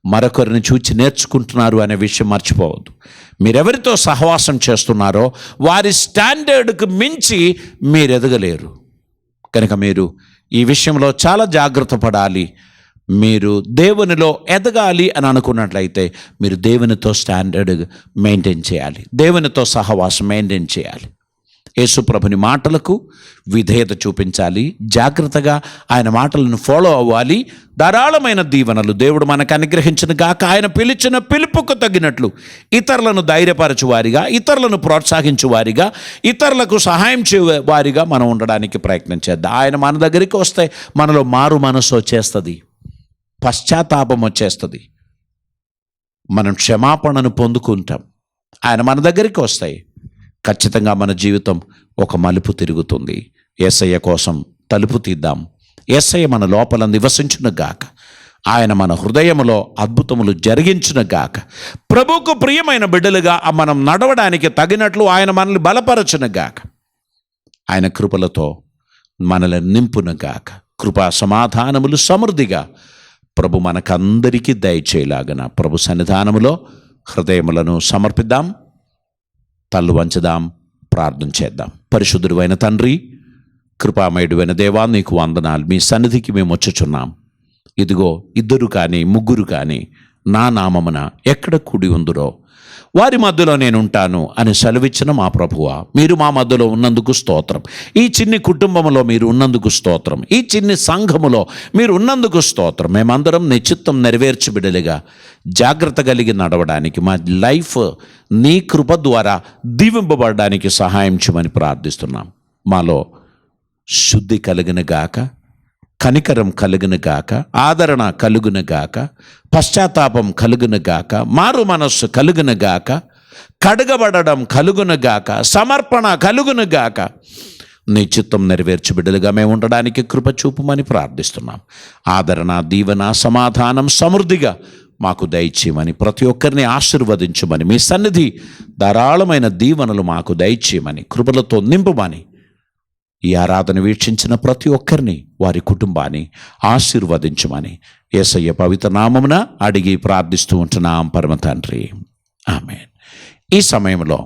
మరొకరిని చూచి నేర్చుకుంటున్నారు అనే విషయం మర్చిపోవద్దు. మీరెవరితో సహవాసం చేస్తున్నారో వారి స్టాండర్డ్కు మించి మీరు ఎదగలేరు. కనుక మీరు ఈ విషయంలో చాలా జాగ్రత్త పడాలి. మీరు దేవునిలో ఎదగాలి అని అనుకున్నట్లయితే మీరు దేవునితో స్టాండర్డ్ మెయింటైన్ చేయాలి, దేవునితో సహవాసం మెయింటైన్ చేయాలి. యేసుప్రభుని మాటలకు విధేయత చూపించాలి, జాగ్రత్తగా ఆయన మాటలను ఫాలో అవ్వాలి. ధారాళమైన దీవెనలు దేవుడు మనకు అనుగ్రహించిన గాక. ఆయన పిలిచిన పిలుపుకు తగినట్లు ఇతరులను ధైర్యపరచువారిగా, ఇతరులను ప్రోత్సహించువారిగా, ఇతరులకు సహాయం చేయవారిగా మనం ఉండడానికి ప్రయత్నం చేద్దాం. ఆయన మన దగ్గరికి వస్తే మనలో మారు మనసు వచ్చేస్తుంది, పశ్చాత్తాపం వచ్చేస్తుంది, మనం క్షమాపణను పొందుకుంటాం. ఆయన మన దగ్గరికి వస్తాయి ఖచ్చితంగా మన జీవితం ఒక మలుపు తిరుగుతుంది. యేసయ్య కోసం తలుపు తీద్దాం. యేసయ్య మన లోపల నివసించును గాక. ఆయన మన హృదయములో అద్భుతములు జరిగించును గాక. ప్రభువుకు ప్రియమైన బిడ్డలుగా మనం నడవడానికి తగినట్లు ఆయన మనల్ని బలపరచును గాక. ఆయన కృపలతో మనల్ని నింపును గాక. కృపా సమాధానములు సమృద్ధిగా ప్రభు మనకందరికీ దయచేయలాగన ప్రభు సన్నిధానములో హృదయములను సమర్పిద్దాం. తల్లు వంచుదాం, ప్రార్థన చేద్దాం. పరిశుద్ధుడైన తండ్రి, కృపామయుడైన దేవా, నీకు వందనాలు. మీ సన్నిధికి మేము వచ్చుచున్నాం. ఇదిగో, ఇద్దరు కానీ ముగ్గురు కానీ నా నామమున ఎక్కడ కూడి ఉందురో వారి మధ్యలో నేను ఉంటాను అని సెలవిచ్చిన మా ప్రభువా, మీరు మా మధ్యలో ఉన్నందుకు స్తోత్రం. ఈ చిన్ని కుటుంబంలో మీరు ఉన్నందుకు స్తోత్రం. ఈ చిన్ని సంఘములో మీరు ఉన్నందుకు స్తోత్రం. మేమందరం నీ చిత్తం నెరవేర్చి బిడలుగా జాగ్రత్త కలిగి నడవడానికి, మా లైఫ్ నీ కృప ద్వారా దీవింపబడడానికి సహాయం చేయమని ప్రార్థిస్తున్నాం. మాలో శుద్ధి కలిగిన గాక, కనికరం కలుగును గాక, ఆదరణ కలుగును గాక, పశ్చాత్తాపం కలుగును గాక, మారు మనస్సు కలుగును గాక, కడగబడడం కలుగును గాక, సమర్పణ కలుగును గాక. నీ చిత్తం నెరవేర్చి బిడ్డలుగా మేము ఉండడానికి కృప చూపుమని ప్రార్థిస్తున్నాం. ఆదరణ, దీవెన, సమాధానం సమృద్ధిగా మాకు దయచేయమని, ప్రతి ఒక్కరిని ఆశీర్వదించమని, మీ సన్నిధి ధారాళమైన దీవెనలు మాకు దయచేయమని, కృపలతో నింపమని, ఈ ఆరాధన వీక్షించిన ప్రతి ఒక్కరిని, వారి కుటుంబాన్ని ఆశీర్వదించమని యేసయ్య పవిత్ర నామమున అడిగి ప్రార్థిస్తూ ఉంటున్నాం పరమ తండ్రి, ఆమేన్. ఈ సమయంలో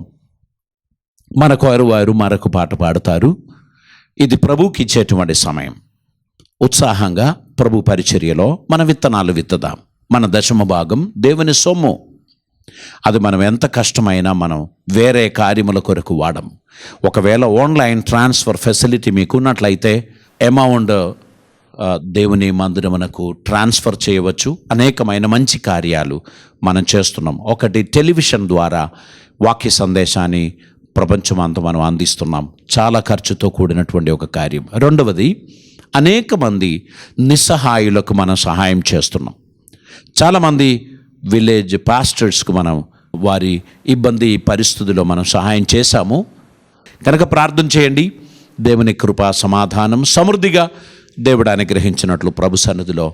వారు మరొక పాట పాడతారు. ఇది ప్రభువుకి ఇచ్చేటువంటి సమయం. ఉత్సాహంగా ప్రభు పరిచర్యలో మన విత్తనాలు విత్తుదాం. మన దశమ భాగం దేవుని సొమ్ము. అది మనం ఎంత కష్టమైనా మనం వేరే కార్యముల కొరకు వాడం. ఒకవేళ ఆన్లైన్ ట్రాన్స్ఫర్ ఫెసిలిటీ మీకు ఉన్నట్లయితే అమౌంట్ దేవుని మందిరమునకు ట్రాన్స్ఫర్ చేయవచ్చు. అనేకమైన మంచి కార్యాలు మనం చేస్తున్నాం. ఒకటి, టెలివిజన్ ద్వారా వాక్య సందేశాన్ని ప్రపంచమంతా మనం అందిస్తున్నాం. చాలా ఖర్చుతో కూడినటువంటి ఒక కార్యం. రెండవది, అనేక మంది నిస్సహాయులకు మనం సహాయం చేస్తున్నాం. చాలామంది విలేజ్ పాస్టర్స్కు మనం వారి ఇబ్బంది పరిస్థితుల్లో మనం సహాయం చేశాము కనుక ప్రార్థన చేయండి. దేవుని కృపా సమాధానం సమృద్ధిగా దేవుడు అనుగ్రహించినట్లు ప్రభు సన్నిధిలో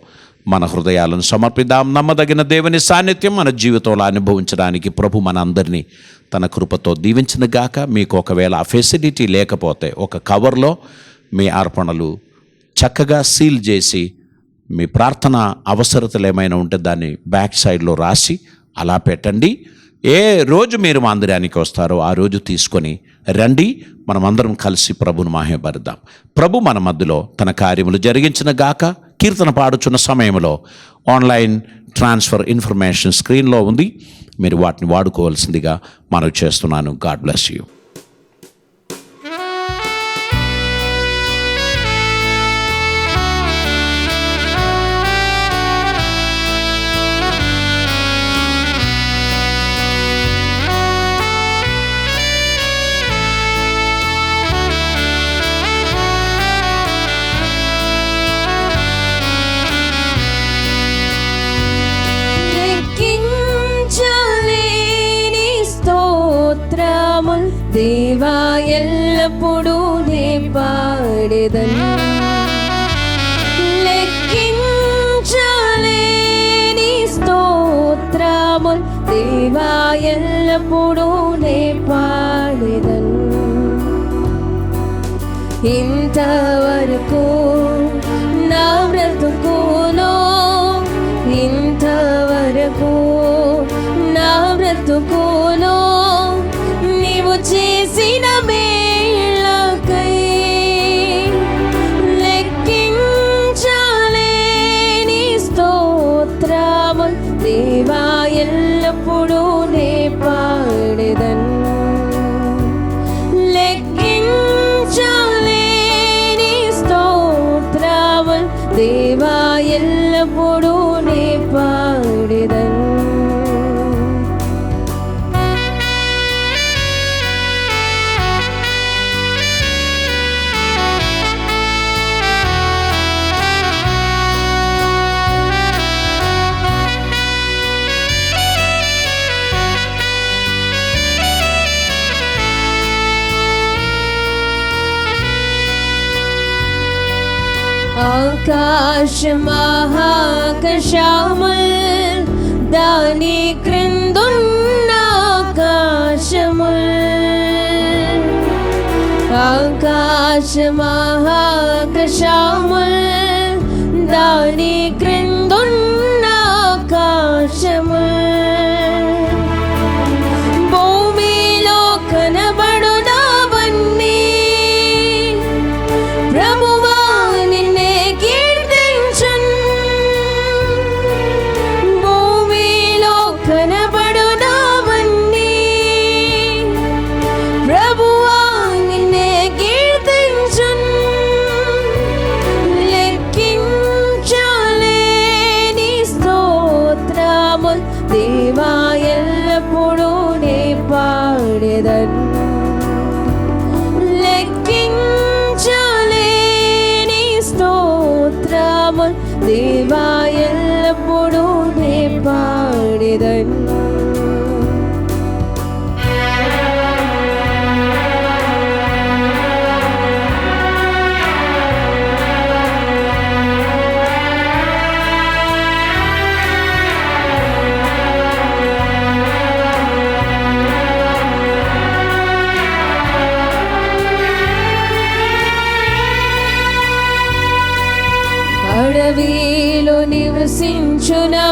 మన హృదయాలను సమర్పిద్దాం. నమ్మదగిన దేవుని సాన్నిధ్యం మన జీవితంలో అనుభవించడానికి ప్రభు మన అందరినీ తన కృపతో దీవించిన గాక. మీకు ఒకవేళ ఆ ఫెసిలిటీ లేకపోతే ఒక కవర్లో మీ అర్పణలు చక్కగా సీల్ చేసి మీ ప్రార్థన అవసరతలు ఏమైనా ఉంటే దాన్ని బ్యాక్ సైడ్లో రాసి అలా పెట్టండి. ఏ రోజు మీరు మందిరానికి వస్తారో ఆ రోజు తీసుకొని రండి. మనమందరం కలిసి ప్రభును మహిమపరుద్దాం. ప్రభు మన మధ్యలో తన కార్యములు జరిగించిన గాక. కీర్తన పాడుచున్న సమయంలో ఆన్లైన్ ట్రాన్స్ఫర్ ఇన్ఫర్మేషన్ స్క్రీన్లో ఉంది, మీరు వాటిని వాడుకోవాల్సిందిగా మనవి చేస్తున్నాను. God bless you. దేవా ఎల్లప్పుడూ నే పాడెదన్, లెక్కించలేని స్తోత్రముల్ దేవా ఎల్లప్పుడూ నే పాడెదన్. ఇంతవరకు నా బ్రతుకులో, ఇంతవరకు నా బ్రతుకులో నీవు చేసిన మేళ్ళకై లెక్కించలేని స్తోత్రముల్ దేవా ఎల్లప్పుడూ నే పాడెదన్, లెక్కించలేని స్తోత్రముల్ దేవా ఎల్లప్పుడూ నే పాడెదన్. ఆకాశమహాకాశముల్ దాని క్రిందున్న ఆకాశముల్, ఆకాశమహాకాశముల్ దాని క్రిందున్న ఆకాశముల్, భూమిలో కనబడునవన్నీ ప్రభువా నిన్నే కీర్తించున్, భూమిలో కనబడునవన్నీ ప్రభువా నిన్నే కీర్తించున్, లెక్కించలేని స్తోత్రముల్ దేవా ఎల్లప్పుడూ నే పాడెదన్, లెక్కించలేని స్తోత్రముల్ దేవా ఎల్లప్పుడూ నే పాడెదన్. అడవిలో నివసించునవన్నీ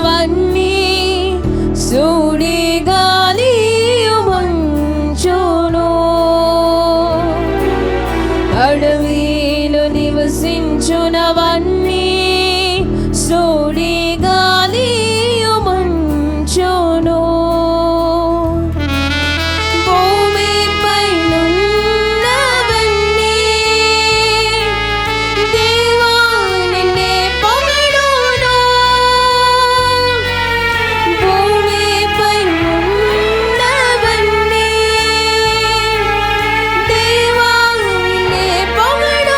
సూడి గాలియు మంచును, అడవిలో నివసించునవన్నీ సూడి గాలియు మంచును, పొగడు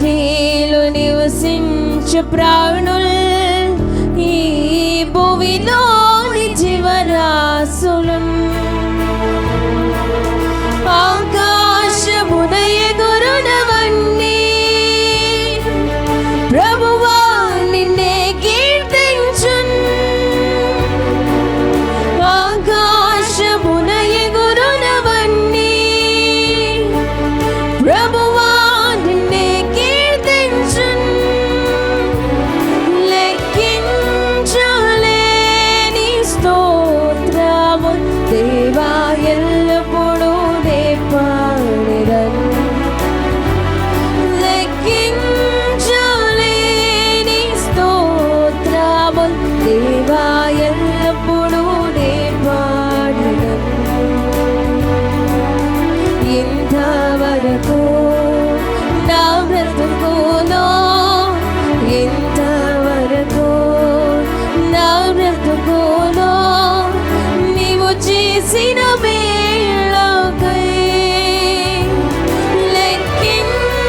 మట్టిలో నివసించు ప్రాణుల్ ఈ భూమిలోని జీవరాశులు ఆకాశమున ఎగురునవన్నీ ప్రభువా నిన్నే కీర్తించున్. ఆకాశమున ఎగురునవన్నీ ప్రభువా నిన్నే కీర్తించున్. లెక్కించలేని స్తోత్రము దేవా ఎల్లప్పుడూ నే పాడెదన్. లెక్కించలేని స్తోత్రము దేవా ఎల్లప్పుడూ నే పాడెదన్. ఇంతవరకు నా బ్రతుకులో ఇంతవరకు నా బ్రతుకులో నీవు చేసిన మేళ్ళకై లెక్కించలేని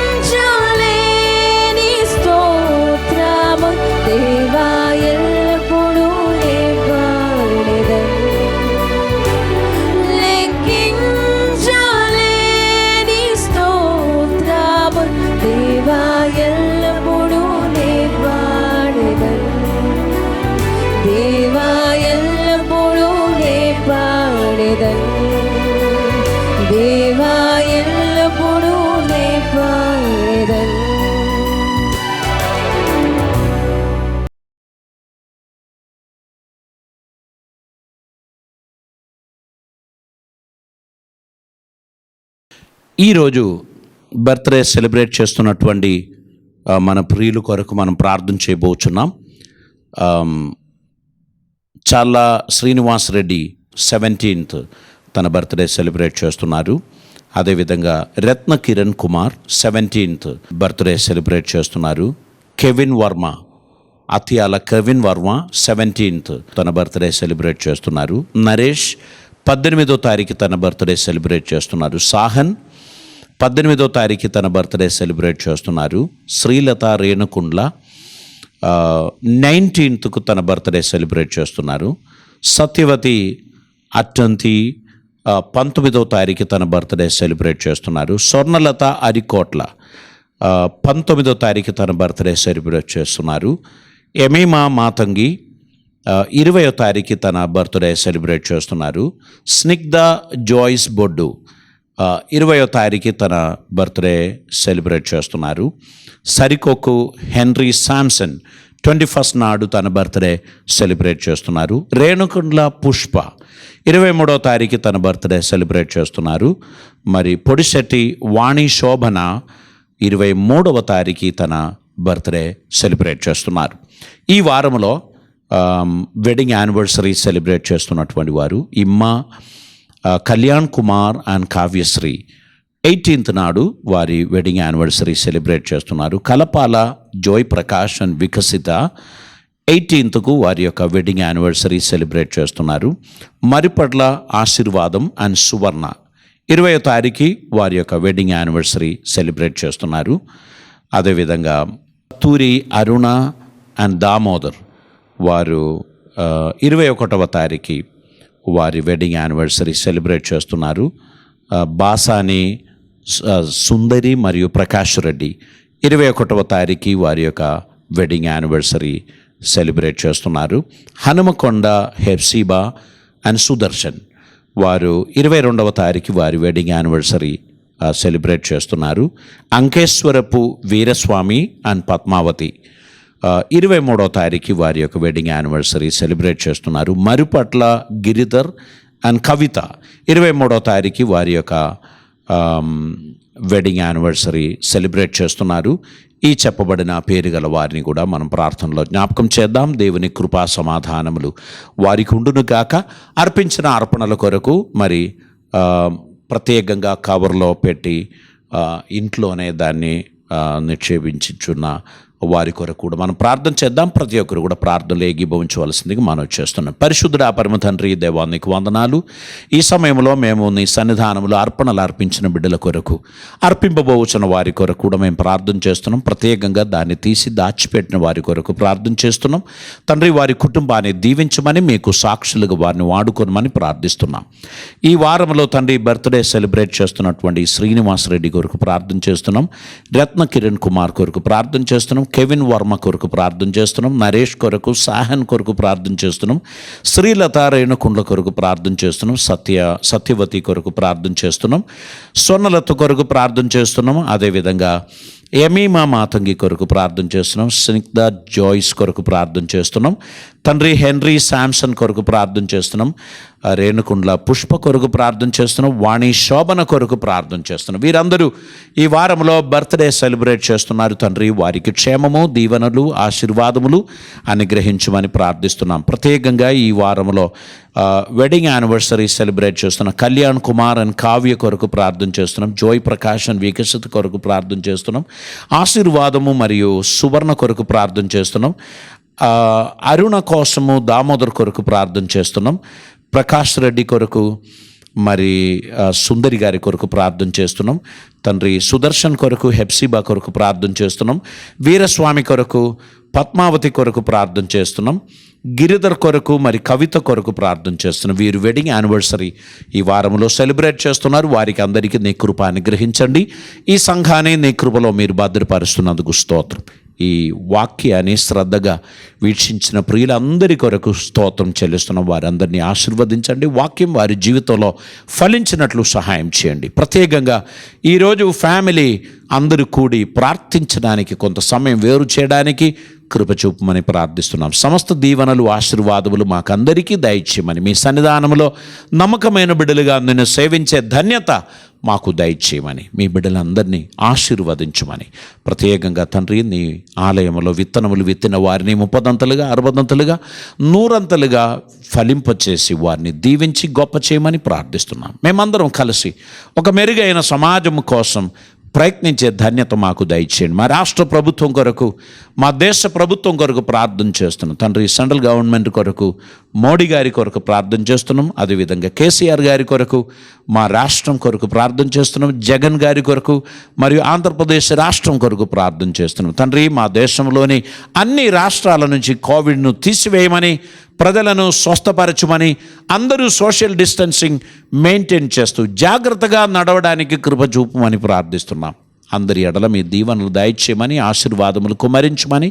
స్తోత్రము దేవా ఎల్లప్పుడూ నే పాడెదన్. లెక్కించలేని స్తోత్రము దేవా ఎల్లప్పుడూ నే పాడెదన్. దేవా ఎల్లప్పుడూ నే పాడెదన్. దేవా ఎల్లప్పుడూ నే పాడెదన్. ఈరోజు బర్త్డే సెలబ్రేట్ చేస్తున్నటువంటి మన ప్రియుల కొరకు మనం ప్రార్థన చేయబోతున్నాం. చాలా శ్రీనివాస్ రెడ్డి 17th తన బర్త్డే సెలబ్రేట్ చేస్తున్నారు. అదేవిధంగా Ratna Kiran Kumar 17th birthday celebrate చేస్తున్నారు. Kevin Varma, Athiyala Kevin Varma 17th తన బర్త్డే సెలబ్రేట్ చేస్తున్నారు. నరేష్ 18వ తారీఖు తన బర్త్డే సెలబ్రేట్ చేస్తున్నారు. సాహన్ 18వ తారీఖు తన బర్త్డే సెలబ్రేట్ చేస్తున్నారు. శ్రీలత రేణుకుండ్ల 19th తన బర్త్డే సెలబ్రేట్ చేస్తున్నారు. సత్యవతి అట్టంతి 19వ తారీఖు తన బర్త్డే సెలబ్రేట్ చేస్తున్నారు. స్వర్ణలత అరికోట్ల 19వ తారీఖు తన బర్త్డే సెలబ్రేట్ చేస్తున్నారు. ఎమీమా మాతంగి 20వ తారీఖు తన బర్త్డే సెలబ్రేట్ చేస్తున్నారు. స్నిగ్ధ జాయిస్ బొడ్డు 20వ తారీఖు తన బర్త్డే సెలబ్రేట్ చేస్తున్నారు. సరికొక్కు హెన్రీ శాంసన్ 21st నాడు తన బర్త్డే సెలబ్రేట్ చేస్తున్నారు. రేణుకుండ్ల పుష్ప 23వ తారీఖు తన బర్త్డే సెలబ్రేట్ చేస్తున్నారు. మరి పొడిశెట్టి వాణి శోభన 23వ తారీఖు తన బర్త్డే సెలబ్రేట్ చేస్తున్నారు. ఈ వారంలో వెడ్డింగ్ యానివర్సరీ సెలబ్రేట్ చేస్తున్నటువంటి వారు ఇమ్మ కళ్యాణ్ కుమార్ అండ్ కావ్యశ్రీ 18th నాడు వారి వెడ్డింగ్ యానివర్సరీ సెలబ్రేట్ చేస్తున్నారు. కలపాల జోయ్ ప్రకాష్ అండ్ వికసిత 18th వారి యొక్క వెడ్డింగ్ యానివర్సరీ సెలబ్రేట్ చేస్తున్నారు. మరిపట్ల ఆశీర్వాదం అండ్ సువర్ణ 20వ తారీఖు వారి యొక్క వెడ్డింగ్ యానివర్సరీ సెలబ్రేట్ చేస్తున్నారు. అదేవిధంగా తూరి అరుణ అండ్ దామోదర్ వారు 21వ తారీఖు వారి వెడ్డింగ్ యానివర్సరీ సెలబ్రేట్ చేస్తున్నారు. బాసాని సుందరి మరియు ప్రకాష్ రెడ్డి 21వ తారీఖు వారి యొక్క వెడ్డింగ్ యానివర్సరీ సెలబ్రేట్ చేస్తున్నారు. హనుమకొండ హెప్సీబా అండ్ సుదర్శన్ వారు 22వ తారీఖు వారి వెడ్డింగ్ యానివర్సరీ సెలబ్రేట్ చేస్తున్నారు. అంకేశ్వరపు వీరస్వామి అండ్ పద్మావతి 23వ తారీఖు వారి యొక్క వెడ్డింగ్ యానివర్సరీ సెలబ్రేట్ చేస్తున్నారు. మరుపట్ల గిరిధర్ అండ్ కవిత 23వ తారీఖు వారి యొక్క వెడ్డింగ్ యానివర్సరీ సెలబ్రేట్ చేస్తున్నారు. ఈ చెప్పబడిన పేరు గల వారిని కూడా మనం ప్రార్థనలో జ్ఞాపకం చేద్దాం. దేవుని కృపా సమాధానములు వారికి ఉండును గాక. అర్పించిన అర్పణల కొరకు మరి ప్రత్యేకంగా కవర్లో పెట్టి ఇంట్లోనే దాన్ని నిక్షేపించున్న వారి కొరకు కూడా మనం ప్రార్థన చేద్దాం. ప్రతి ఒక్కరు కూడా ప్రార్థనలు ఏకీభవించవలసిందిగా మనం చేస్తున్నాం. పరిశుద్ధుడా పరమ తండ్రి, దేవానికి వందనాలు. ఈ సమయంలో మేము నీ సన్నిధానంలో అర్పణలు అర్పించిన బిడ్డల కొరకు, అర్పింపబోచున్న వారి కొరకు కూడా మేము ప్రార్థన చేస్తున్నాం. ప్రత్యేకంగా దాన్ని తీసి దాచిపెట్టిన వారి కొరకు ప్రార్థన చేస్తున్నాం. తండ్రి, వారి కుటుంబాన్ని దీవించమని, మీకు సాక్షులుగా వారిని వాడుకోనమని ప్రార్థిస్తున్నాం. ఈ వారంలో తండ్రి బర్త్డే సెలబ్రేట్ చేస్తున్నటువంటి శ్రీనివాసరెడ్డి కొరకు ప్రార్థన చేస్తున్నాం. రత్న కిరణ్ కుమార్ కొరకు ప్రార్థన చేస్తున్నాం. కెవిన్ వర్మ కొరకు ప్రార్థన చేస్తున్నాం. నరేష్ కొరకు, సాహన్ కొరకు ప్రార్థన చేస్తున్నాం. శ్రీలత రేణుకుండ్ల కొరకు ప్రార్థన చేస్తున్నాం. సత్యవతి కొరకు ప్రార్థన చేస్తున్నాం. సొన్నలత కొరకు ప్రార్థన చేస్తున్నాం. అదేవిధంగా ఎమీమా మాతంగి కొరకు ప్రార్థన చేస్తున్నాం. స్నిగ్ధ జాయిస్ కొరకు ప్రార్థన చేస్తున్నాం. తండ్రి హెన్రీ శాంసన్ కొరకు ప్రార్థన చేస్తున్నాం. రేణుకుండ్ల పుష్ప కొరకు ప్రార్థన చేస్తున్నాం. వాణి శోభన కొరకు ప్రార్థన చేస్తున్నాం. వీరందరూ ఈ వారంలో బర్త్డే సెలబ్రేట్ చేస్తున్నారు. తండ్రి, వారికి క్షేమము, దీవెనలు, ఆశీర్వాదములు అనుగ్రహించమని ప్రార్థిస్తున్నాం. ప్రత్యేకంగా ఈ వారంలో వెడ్డింగ్ యానివర్సరీ సెలబ్రేట్ చేస్తున్న కళ్యాణ్ కుమార్ అండ్ కావ్య కొరకు ప్రార్థన చేస్తున్నాం. జోయ్ ప్రకాష్ అండ్ వికసిత్ కొరకు ప్రార్థన చేస్తున్నాం. ఆశీర్వాదము మరియు సువర్ణ కొరకు ప్రార్థన చేస్తున్నాం. అరుణ కోసము దామోదర్ కొరకు ప్రార్థన చేస్తున్నాం. ప్రకాష్ రెడ్డి కొరకు, మరి సుందరి గారి కొరకు ప్రార్థన చేస్తున్నాం. తండ్రి సుదర్శన్ కొరకు, హెప్సిబా కొరకు ప్రార్థన చేస్తున్నాం. వీరస్వామి కొరకు, పద్మావతి కొరకు ప్రార్థన చేస్తున్నాం. గిరిధర్ కొరకు, మరి కవిత కొరకు ప్రార్థన చేస్తున్నాం. వీరు వెడ్డింగ్ యానివర్సరీ ఈ వారంలో సెలబ్రేట్ చేస్తున్నారు. వారికి అందరికీ నీ కృప అనుగ్రహించండి. ఈ సంఘాన్ని నీ కృపలో మీరు భద్రపరుస్తున్నందుకు స్తోత్రం. ఈ వాక్యాన్ని శ్రద్ధగా వీక్షించిన ప్రియులందరి కొరకు స్తోత్రం చెల్లిస్తున్నాం. వారందరినీ ఆశీర్వదించండి. వాక్యం వారి జీవితంలో ఫలించినట్లు సహాయం చేయండి. ప్రత్యేకంగా ఈరోజు ఫ్యామిలీ అందరూ కూడి ప్రార్థించడానికి, కొంత సమయం వేరు చేయడానికి కృప చూపమని ప్రార్థిస్తున్నాం. సమస్త దీవెనలు, ఆశీర్వాదములు మాకందరికీ దయచేయమని, మీ సన్నిధానంలో నమ్మకమైన బిడ్డలుగా నిన్ను సేవించే ధన్యత మాకు దయచేయమని, మీ బిడ్డలందరినీ ఆశీర్వదించమని, ప్రత్యేకంగా తండ్రి నీ ఆలయంలో విత్తనములు విత్తిన వారిని 30 60 100 ఫలింపచేసి వారిని దీవించి గొప్ప చేయమని ప్రార్థిస్తున్నాం. మేమందరం కలిసి ఒక మెరుగైన సమాజం కోసం ప్రయత్నించే ధన్యత మాకు దయచేయండి. మా రాష్ట్ర ప్రభుత్వం కొరకు, మా దేశ ప్రభుత్వం కొరకు ప్రార్థన చేస్తున్నాం. తండ్రి, సెంట్రల్ గవర్నమెంట్ కొరకు, మోడీ గారి కొరకు ప్రార్థన చేస్తున్నాం. అదేవిధంగా కేసీఆర్ గారి కొరకు, మా రాష్ట్రం కొరకు ప్రార్థన చేస్తున్నాం. జగన్ గారి కొరకు మరియు ఆంధ్రప్రదేశ్ రాష్ట్రం కొరకు ప్రార్థన చేస్తున్నాం. తండ్రి, మా దేశంలోని అన్ని రాష్ట్రాల నుంచి కోవిడ్ను తీసివేయమని, ప్రజలను స్వస్థపరచమని, అందరూ సోషల్ డిస్టెన్సింగ్ మెయింటైన్ చేస్తూ జాగ్రత్తగా నడవడానికి కృప చూపమని ప్రార్థిస్తున్నాం. అందరి ఎడల మీ దీవెనలు దయచేయమని, ఆశీర్వాదములు కుమరించమని,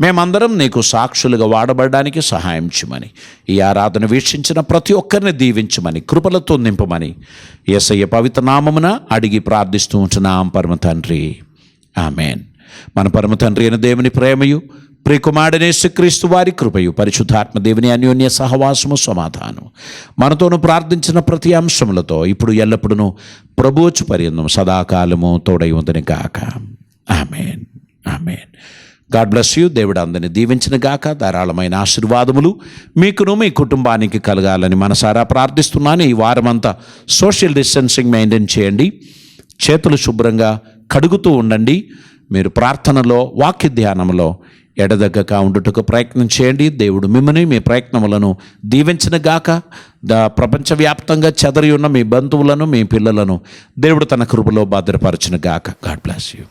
మేమందరం నీకు సాక్షులుగా వాడబడడానికి సహాయం చేయమని, ఈ ఆరాధన వీక్షించిన ప్రతి ఒక్కరిని దీవించమని, కృపలతో నింపమని యేసయ్య పవిత్ర నామమున అడిగి ప్రార్థిస్తూ ఉంటున్నాం పరమ తండ్రి. ఆమేన్. మన పరమ తండ్రి అయిన దేవుని ప్రేమయు, ప్రియకుమారుడైన యేసుక్రీస్తు వారి కృపయు, పరిశుద్ధాత్మ దేవుని అన్యోన్య సహవాసము, సమాధానం మనతోను ప్రార్థించిన ప్రతి అంశములతో ఇప్పుడు ఎల్లప్పుడూ ప్రభువచ్చు పర్యంతం సదాకాలము తోడై ఉందని గాక. Amen. Amen. God bless you. దేవుడు అందరిని దీవించిన గాక. ధారాళమైన ఆశీర్వాదములు మీకును మీ కుటుంబానికి కలగాలని మనసారా ప్రార్థిస్తున్నాను. ఈ వారమంతా సోషల్ డిస్టెన్సింగ్ మెయింటైన్ చేయండి. చేతులు శుభ్రంగా కడుగుతూ ఉండండి. మీరు ప్రార్థనలో, వాక్య ధ్యానంలో ఎడదగ్గక ఉండుటకు ప్రయత్నం చేయండి. దేవుడు మిమ్మల్ని, మీ ప్రయత్నములను దీవించిన గాక. ప్రపంచవ్యాప్తంగా చెదరి ఉన్న మీ బంధువులను, మీ పిల్లలను దేవుడు తన కృపలో భద్రపరచిన గాక. God bless you.